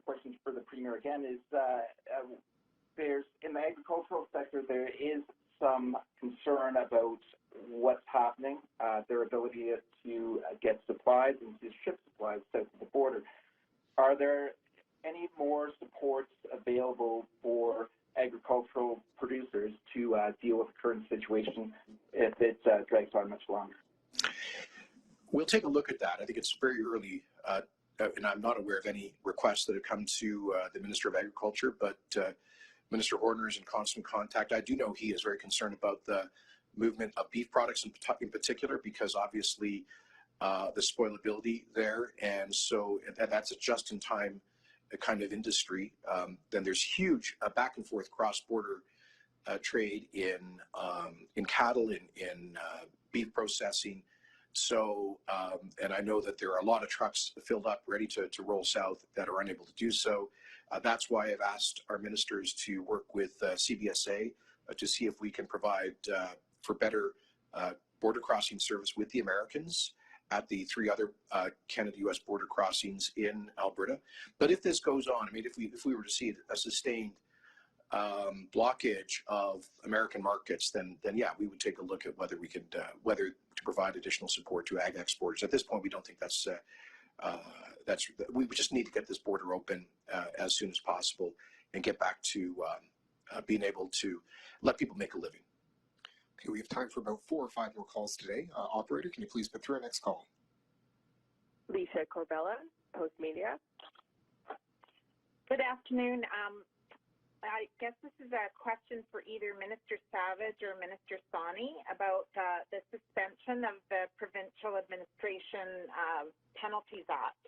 question for the Premier again is there's in the agricultural sector there is some concern about what's happening, their ability to get supplies and to ship supplies south of the border. Are there any more supports available for agricultural producers to deal with the current situation if it drags on much longer? We'll take a look at that. I think it's very early, and I'm not aware of any requests that have come to the Minister of Agriculture, but Minister Horner is in constant contact. I do know he is very concerned about the movement of beef products in particular, because obviously the spoilability there, and so that's a just-in-time kind of industry. Then there's huge back and forth cross-border trade in cattle, in beef processing. So, and I know that there are a lot of trucks filled up, ready to roll south that are unable to do so. That's why I've asked our ministers to work with CBSA to see if we can provide for better border crossing service with the Americans at the 3 other Canada-U.S. border crossings in Alberta. But if this goes on, I mean, if we were to see a sustained blockage of American markets, then yeah, we would take a look at whether we could whether to provide additional support to ag exporters. At this point, we don't think that's we just need to get this border open as soon as possible and get back to being able to let people make a living. Okay, we have time for about 4 or 5 more calls today. Operator, can you please put through our next call? Lisa Corbella, Post Media. Good afternoon. I guess this is a question for either Minister Savage or Minister Sawney about the suspension of the Provincial Administration Penalties Act.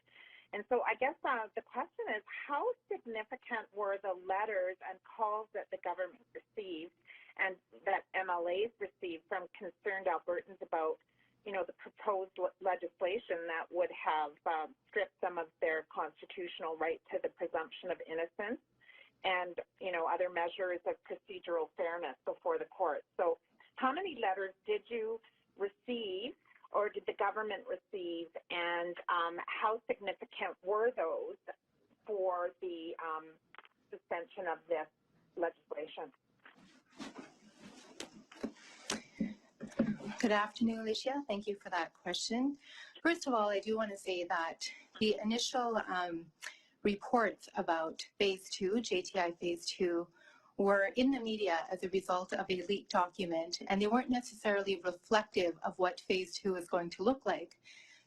And so I guess the question is, how significant were the letters and calls that the government received and that MLAs received from concerned Albertans about the proposed legislation that would have stripped some of their constitutional right to the presumption of innocence and, other measures of procedural fairness before the court. So how many letters did you receive or did the government receive, and how significant were those for the suspension of this legislation? Good afternoon, Alicia. Thank you for that question. First of all, I do want to say that the initial reports about Phase 2, JTI Phase 2, were in the media as a result of a leaked document, and they weren't necessarily reflective of what Phase 2 is going to look like.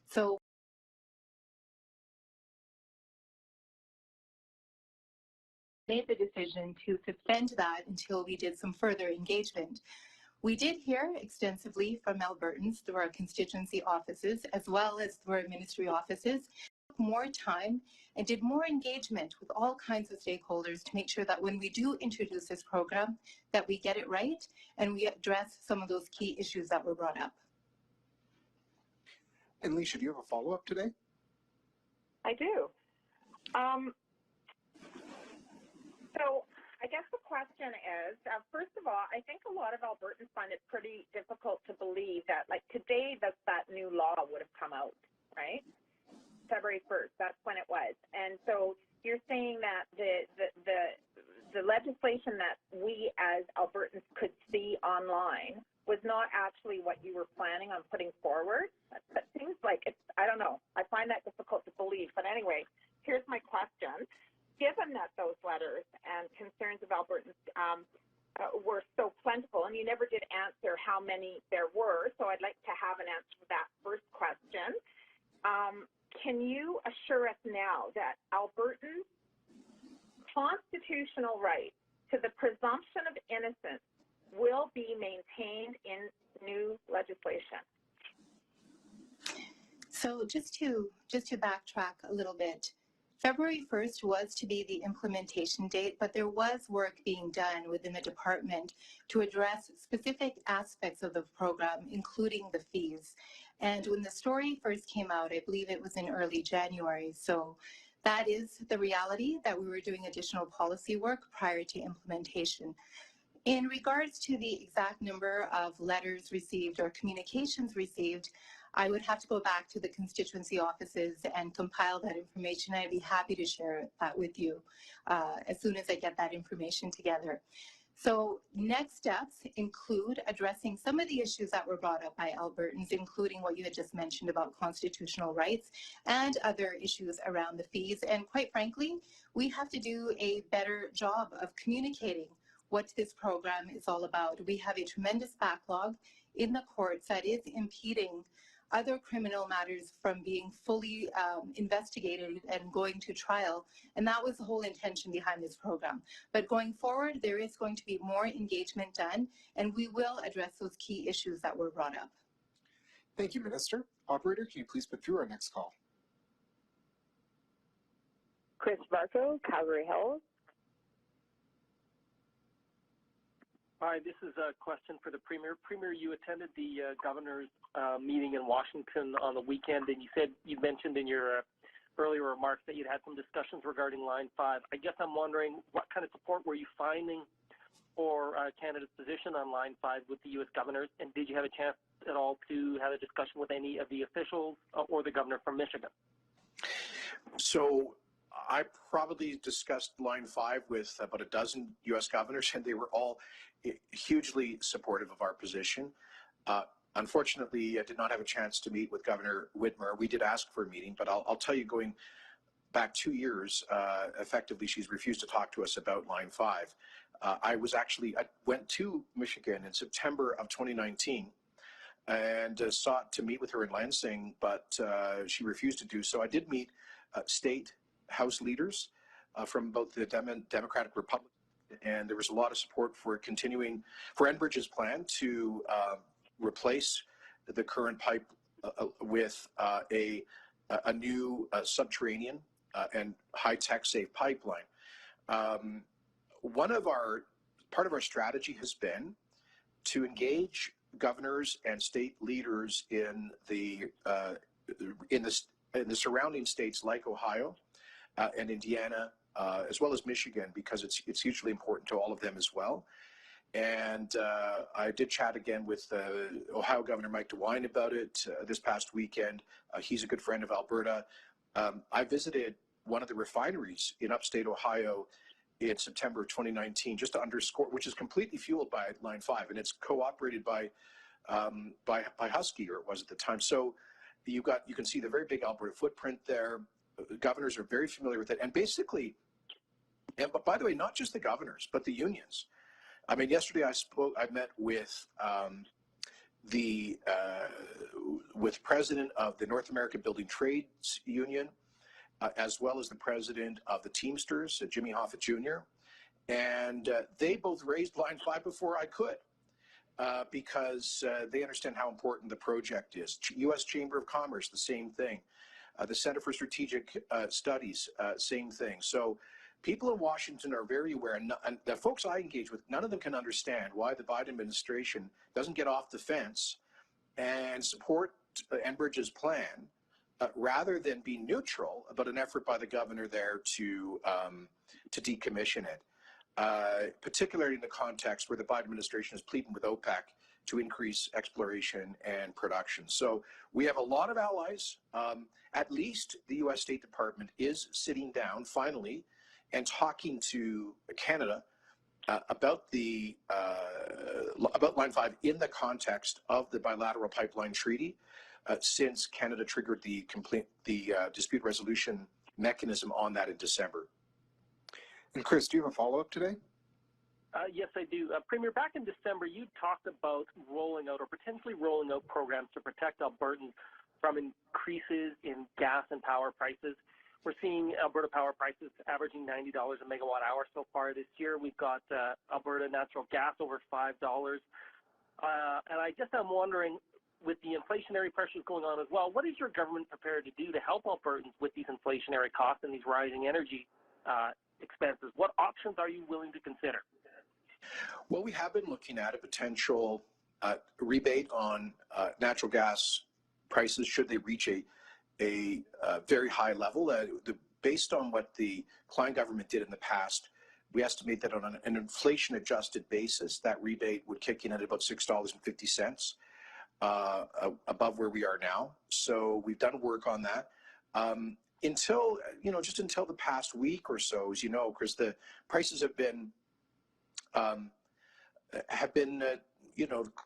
So made the decision to suspend that until we did some further engagement. We did hear extensively from Albertans through our constituency offices as well as through our ministry offices, more time and did more engagement with all kinds of stakeholders to make sure that when we do introduce this program, that we get it right and we address some of those key issues that were brought up. And Alicia, do you have a follow-up today? I do. So I guess the question is, first of all, I think a lot of Albertans find it pretty difficult to believe that, like today, that new law would have come out, right? February 1st, that's when it was. And so you're saying that the legislation that we as Albertans could see online was not actually what you were planning on putting forward? That seems like it's, I don't know, I find that difficult to believe. But anyway, here's my question. Given that those letters and concerns of Albertans were so plentiful, and you never did answer how many there were, so I'd like to have an answer to that first question. Can you assure us now that Albertans' constitutional right to the presumption of innocence will be maintained in new legislation? So just to backtrack a little bit, February 1st was to be the implementation date, but there was work being done within the department to address specific aspects of the program, including the fees. And when the story first came out, I believe it was in early January. So that is the reality, that we were doing additional policy work prior to implementation. In regards to the exact number of letters received or communications received, I would have to go back to the constituency offices and compile that information. I'd be happy to share that with you as soon as I get that information together. So next steps include addressing some of the issues that were brought up by Albertans, including what you had just mentioned about constitutional rights and other issues around the fees. And quite frankly, we have to do a better job of communicating what this program is all about. We have a tremendous backlog in the courts that is impeding other criminal matters from being fully investigated and going to trial. And that was the whole intention behind this program. But going forward, there is going to be more engagement done, and we will address those key issues that were brought up. Thank you, Minister. Operator, can you please put through our next call? Chris Barco, Calgary Hills. Hi, this is a question for the Premier. Premier, you attended the governor's meeting in Washington on the weekend, and you mentioned in your earlier remarks that you'd had some discussions regarding Line 5. I guess I'm wondering, what kind of support were you finding for Canada's position on Line 5 with the U.S. governors, and did you have a chance at all to have a discussion with any of the officials or the governor from Michigan? So I probably discussed Line 5 with about a dozen U.S. governors, and they were all hugely supportive of our position. Unfortunately, I did not have a chance to meet with Governor Whitmer. We did ask for a meeting, but I'll tell you, going back 2 years, effectively, she's refused to talk to us about Line 5. I went to Michigan in September of 2019 and sought to meet with her in Lansing, but she refused to do so. I did meet state House leaders from both the Democratic Republic, and there was a lot of support for continuing for Enbridge's plan to replace the current pipe with a new subterranean and high-tech safe pipeline. Part of our strategy has been to engage governors and state leaders in the surrounding states like Ohio and Indiana, as well as Michigan, because it's hugely important to all of them as well. And I did chat again with Ohio Governor Mike DeWine about it this past weekend. He's a good friend of Alberta. I visited one of the refineries in upstate Ohio in September of 2019, just to underscore, which is completely fueled by Line 5, and it's co-operated by Husky, or it was at the time. So you can see the very big Alberta footprint there. The governors are very familiar with it, and basically, but by the way, not just the governors, but the unions. I mean, yesterday I met with with president of the North American Building Trades Union, as well as the president of the Teamsters, Jimmy Hoffa Jr., and they both raised Line 5 before I could, because they understand how important the project is. U.S. Chamber of Commerce, the same thing. The Center for Strategic Studies, same thing. So people in Washington are very aware, and the folks I engage with, none of them can understand why the Biden administration doesn't get off the fence and support Enbridge's plan, rather than be neutral about an effort by the governor there to decommission it, particularly in the context where the Biden administration is pleading with OPEC to increase exploration and production. So we have a lot of allies. At least the U.S. State Department is sitting down finally and talking to Canada about Line 5 in the context of the bilateral pipeline treaty, since Canada triggered the dispute resolution mechanism on that in December. And Chris, do you have a follow-up today? Yes, I do. Premier, back in December, you talked about rolling out or potentially rolling out programs to protect Albertans from increases in gas and power prices. We're seeing Alberta power prices averaging $90 a megawatt hour so far this year. We've got Alberta natural gas over $5. And I guess I'm wondering, with the inflationary pressures going on as well, what is your government prepared to do to help Albertans with these inflationary costs and these rising energy expenses? What options are you willing to consider? Well, we have been looking at a potential rebate on natural gas prices should they reach a very high level. Based on what the Klein government did in the past, we estimate that on an inflation-adjusted basis, that rebate would kick in at about $6.50 above where we are now. So we've done work on that. Until the past week or so, as you know, Chris, the prices have been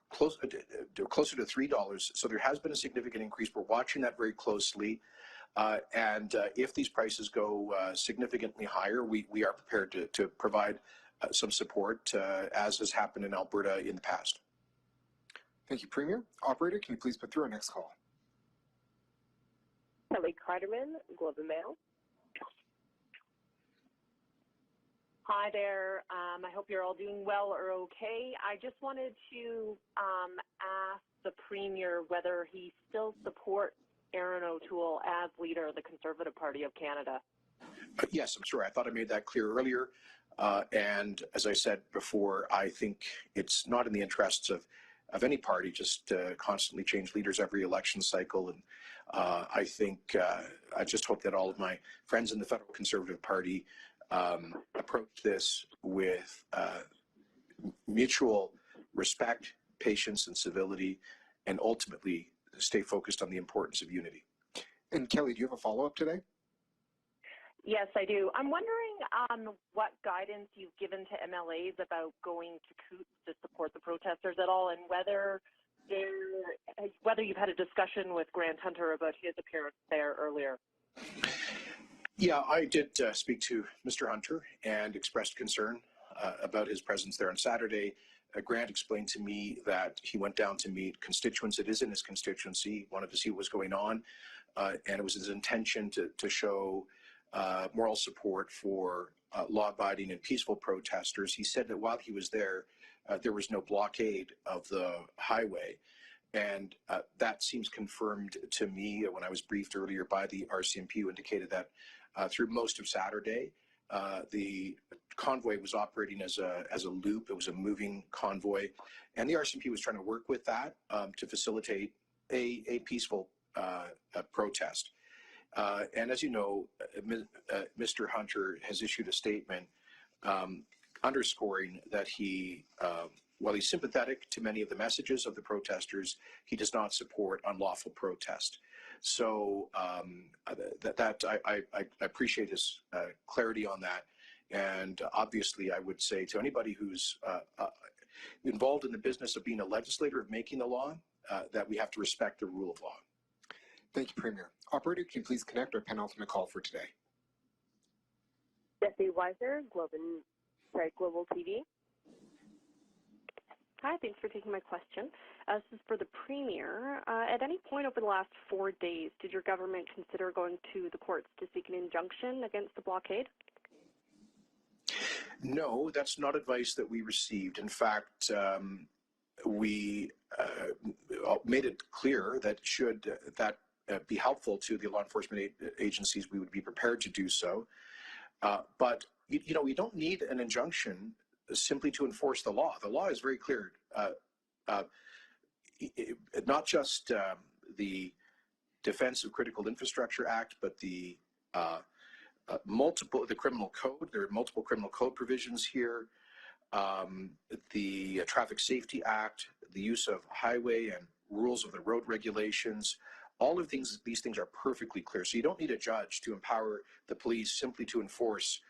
closer to $3. So there has been a significant increase. We're watching that very closely. And if these prices go significantly higher, we are prepared to provide some support, as has happened in Alberta in the past. Thank you, Premier. Operator, can you please put through our next call? Kelly Carterman, Globe and Mail. Hi there. I hope you're all doing well or okay. I just wanted to ask the Premier whether he still supports Erin O'Toole as leader of the Conservative Party of Canada. Yes, I'm sorry. I thought I made that clear earlier. And as I said before, I think it's not in the interests of any party just to constantly change leaders every election cycle. And I think I just hope that all of my friends in the Federal Conservative Party approach this with mutual respect, patience, and civility, and ultimately stay focused on the importance of unity. And Kelly, do you have a follow-up today? Yes, I do. I'm wondering what guidance you've given to MLAs about going to Coutts to support the protesters at all, and whether you've had a discussion with Grant Hunter about his appearance there earlier. Yeah, I did speak to Mr. Hunter and expressed concern about his presence there on Saturday. Grant explained to me that he went down to meet constituents. It is in his constituency. He wanted to see what was going on, and it was his intention to show moral support for law-abiding and peaceful protesters. He said that while he was there was no blockade of the highway. And that seems confirmed to me when I was briefed earlier by the RCMP, who indicated that through most of Saturday, The convoy was operating as a loop. It was a moving convoy, and the RCMP was trying to work with that to facilitate a peaceful protest. And as you know, Mr. Hunter has issued a statement underscoring that while he's sympathetic to many of the messages of the protesters, he does not support unlawful protest. So I appreciate his clarity on that. And obviously, I would say to anybody who's involved in the business of being a legislator, of making the law, that we have to respect the rule of law. Thank you, Premier. Operator, can you please connect our penultimate call for today? Jesse Weiser, Global TV. Hi, thanks for taking my question. This is for the Premier. At any point over the last 4 days, did your government consider going to the courts to seek an injunction against the blockade? No, that's not advice that we received. In fact, we made it clear that should that be helpful to the law enforcement agencies, we would be prepared to do so. But we don't need an injunction simply to enforce the law. The law is very clear. Not just the Defense of Critical Infrastructure Act, but the criminal code. There are multiple criminal code provisions here. The Traffic Safety Act, the use of highway and rules of the road regulations. All of these things are perfectly clear. So you don't need a judge to empower the police simply to enforce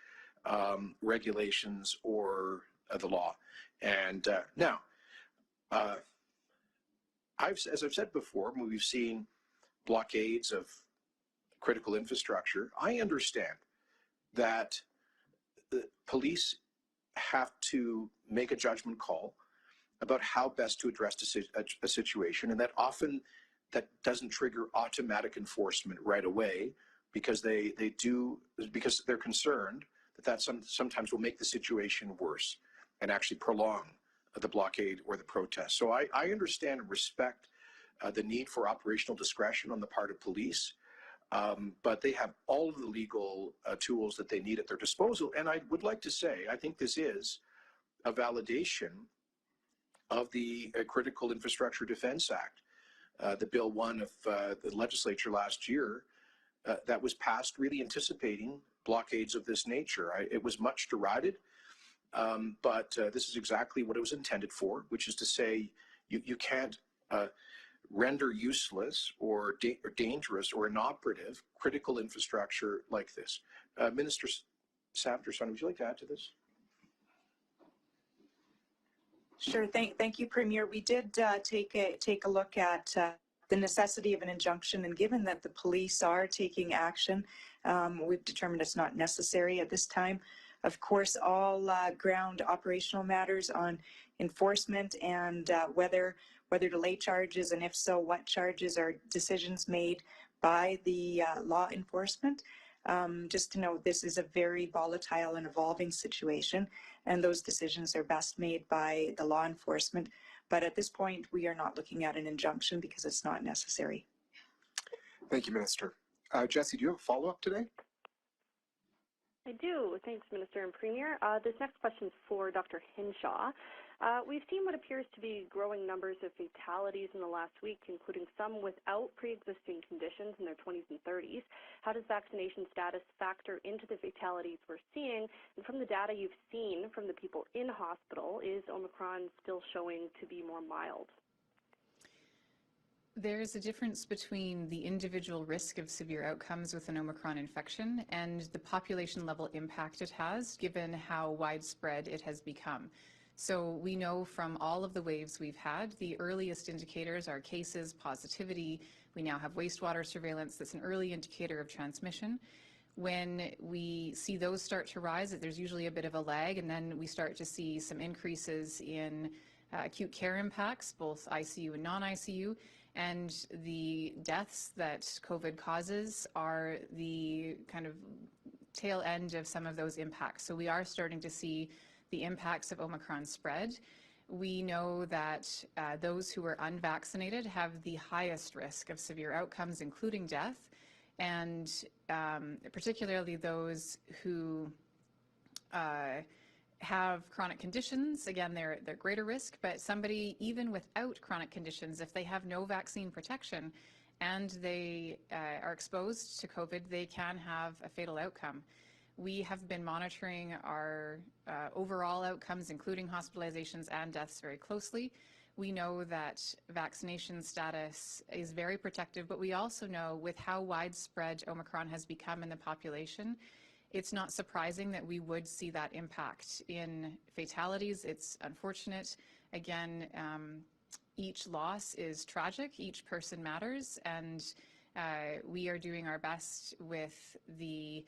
regulations or the law. And now, as I've said before, when we've seen blockades of critical infrastructure, I understand that the police have to make a judgment call about how best to address a situation, and that often that doesn't trigger automatic enforcement right away because because they're concerned that sometimes will make the situation worse and actually prolong the blockade or the protest. So I understand and respect the need for operational discretion on the part of police, but they have all of the legal tools that they need at their disposal. And I would like to say, I think this is a validation of the Critical Infrastructure Defense Act, the Bill 1 of the legislature last year, that was passed really anticipating blockades of this nature. It was much derided, but this is exactly what it was intended for, which is to say you can't render useless or dangerous or inoperative critical infrastructure like this. Minister Savage or Sonny, would you like to add to this? Sure. Thank you, Premier. We did take a look at the necessity of an injunction, and given that the police are taking action, we've determined it's not necessary at this time. Of course, all ground operational matters on enforcement and whether to lay charges, and if so, what charges, are decisions made by the law enforcement. Just to note, this is a very volatile and evolving situation, and those decisions are best made by the law enforcement. But at this point, we are not looking at an injunction because it's not necessary. Thank you, Minister. Jesse, do you have a follow-up today? I do. Thanks, Minister and Premier. This next question is for Dr. Hinshaw. We've seen what appears to be growing numbers of fatalities in the last week, including some without pre-existing conditions in their 20s and 30s. How does vaccination status factor into the fatalities we're seeing? And from the data you've seen from the people in hospital, is Omicron still showing to be more mild? There's a difference between the individual risk of severe outcomes with an Omicron infection and the population level impact it has, given how widespread it has become. So we know from all of the waves we've had, the earliest indicators are cases, positivity. We now have wastewater surveillance that's an early indicator of transmission. When we see those start to rise, there's usually a bit of a lag, and then we start to see some increases in acute care impacts, both ICU and non-ICU. And the deaths that COVID causes are the kind of tail end of some of those impacts. So we are starting to see the impacts of Omicron spread. We know that those who are unvaccinated have the highest risk of severe outcomes, including death, and particularly those who have chronic conditions, again, they're greater risk, but somebody even without chronic conditions, if they have no vaccine protection and they are exposed to COVID, they can have a fatal outcome. We have been monitoring our overall outcomes, including hospitalizations and deaths, very closely. We know that vaccination status is very protective, but we also know with how widespread Omicron has become in the population, it's not surprising that we would see that impact in fatalities. It's unfortunate. Again, each loss is tragic. Each person matters, and we are doing our best with the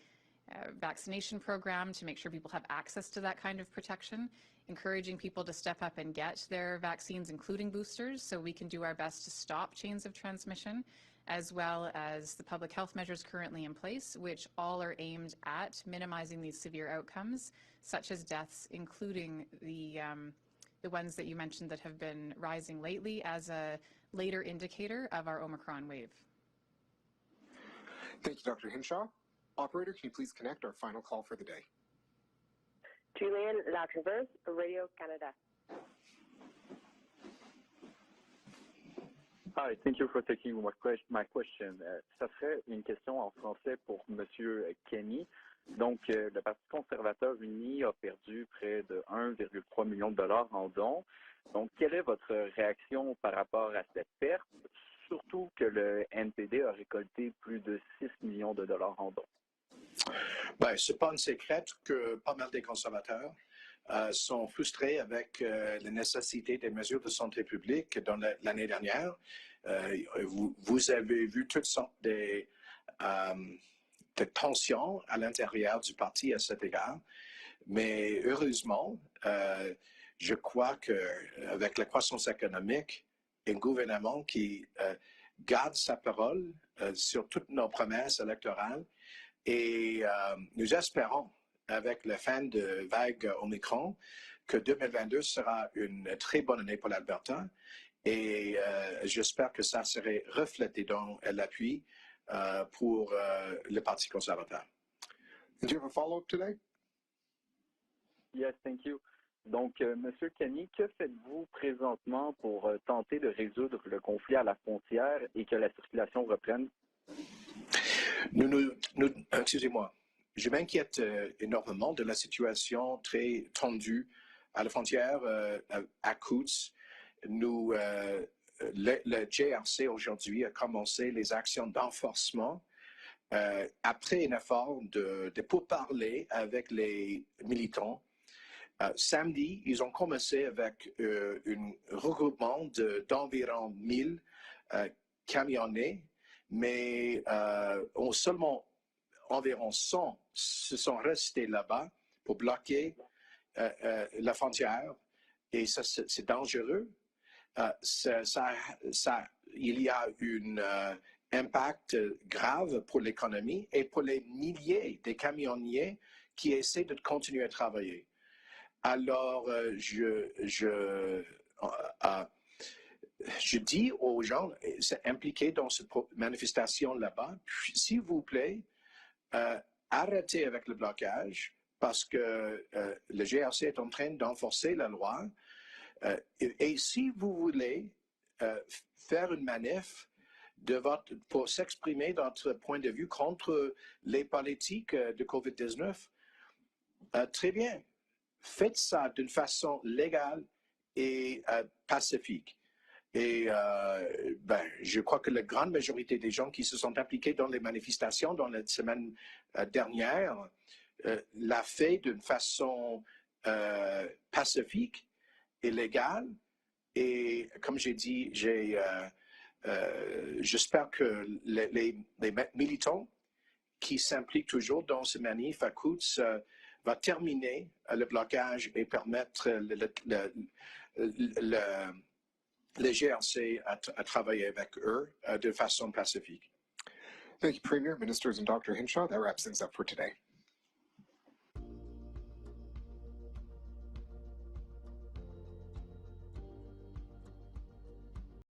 vaccination program to make sure people have access to that kind of protection, encouraging people to step up and get their vaccines, including boosters, so we can do our best to stop chains of transmission, as well as the public health measures currently in place, which all are aimed at minimizing these severe outcomes, such as deaths, including the ones that you mentioned that have been rising lately as a later indicator of our Omicron wave. Thank you, Dr. Hinshaw. Operator, can you please connect our final call for the day? Julian Latraverse, Radio Canada. Hi, thank you for taking my question. Ça serait une question en français pour Monsieur Kenney. Donc, le Parti conservateur uni a perdu près de 1,3 million de dollars en dons. Donc, quelle est votre réaction par rapport à cette perte, surtout que le NPD a récolté plus de 6 millions de dollars en dons? Ben, c'est pas un secret que pas mal des conservateurs sont frustrés avec la nécessité des mesures de santé publique dans l'année dernière. Vous avez vu toutes sortes de tensions à l'intérieur du parti à cet égard. Mais heureusement, je crois qu'avec la croissance économique, un gouvernement qui garde sa parole sur toutes nos promesses électorales, et nous espérons, avec la fin de vague Omicron, que 2022 sera une très bonne année pour l'Alberta. Et j'espère que ça serait reflété dans l'appui pour le Parti conservateur. Do you have a follow-up today? Yes, thank you. Donc, Monsieur Kenney, que faites-vous présentement pour tenter de résoudre le conflit à la frontière et que la circulation reprenne? Excusez-moi, je m'inquiète énormément de la situation très tendue à la frontière à Coutts. Le GRC aujourd'hui a commencé les actions d'enforcement après un effort de pourparlers avec les militants. Samedi, ils ont commencé avec un regroupement d'environ 1000 camionnés, mais seulement environ 100 se sont restés là-bas pour bloquer la frontière. Et ça, c'est dangereux. Il y a un impact grave pour l'économie et pour les milliers de camionneurs qui essaient de continuer à travailler. Alors, je dis aux gens impliqués dans cette manifestation là-bas, s'il vous plaît, arrêtez avec le blocage parce que le GRC est en train d'enforcer la loi. Et si vous voulez faire une manif pour s'exprimer dans votre point de vue contre les politiques de COVID-19, très bien. Faites ça d'une façon légale et pacifique. Et je crois que la grande majorité des gens qui se sont impliqués dans les manifestations dans la semaine dernière l'a fait d'une façon pacifique et légale. Et comme j'ai dit, j'espère que les militants qui s'impliquent toujours dans ce manif à Coutts va terminer le blocage et permettre le GRC à travailler avec eux de façon pacifique. Thank you, Premier, Ministers, and Dr. Hinshaw. That wraps things up for today.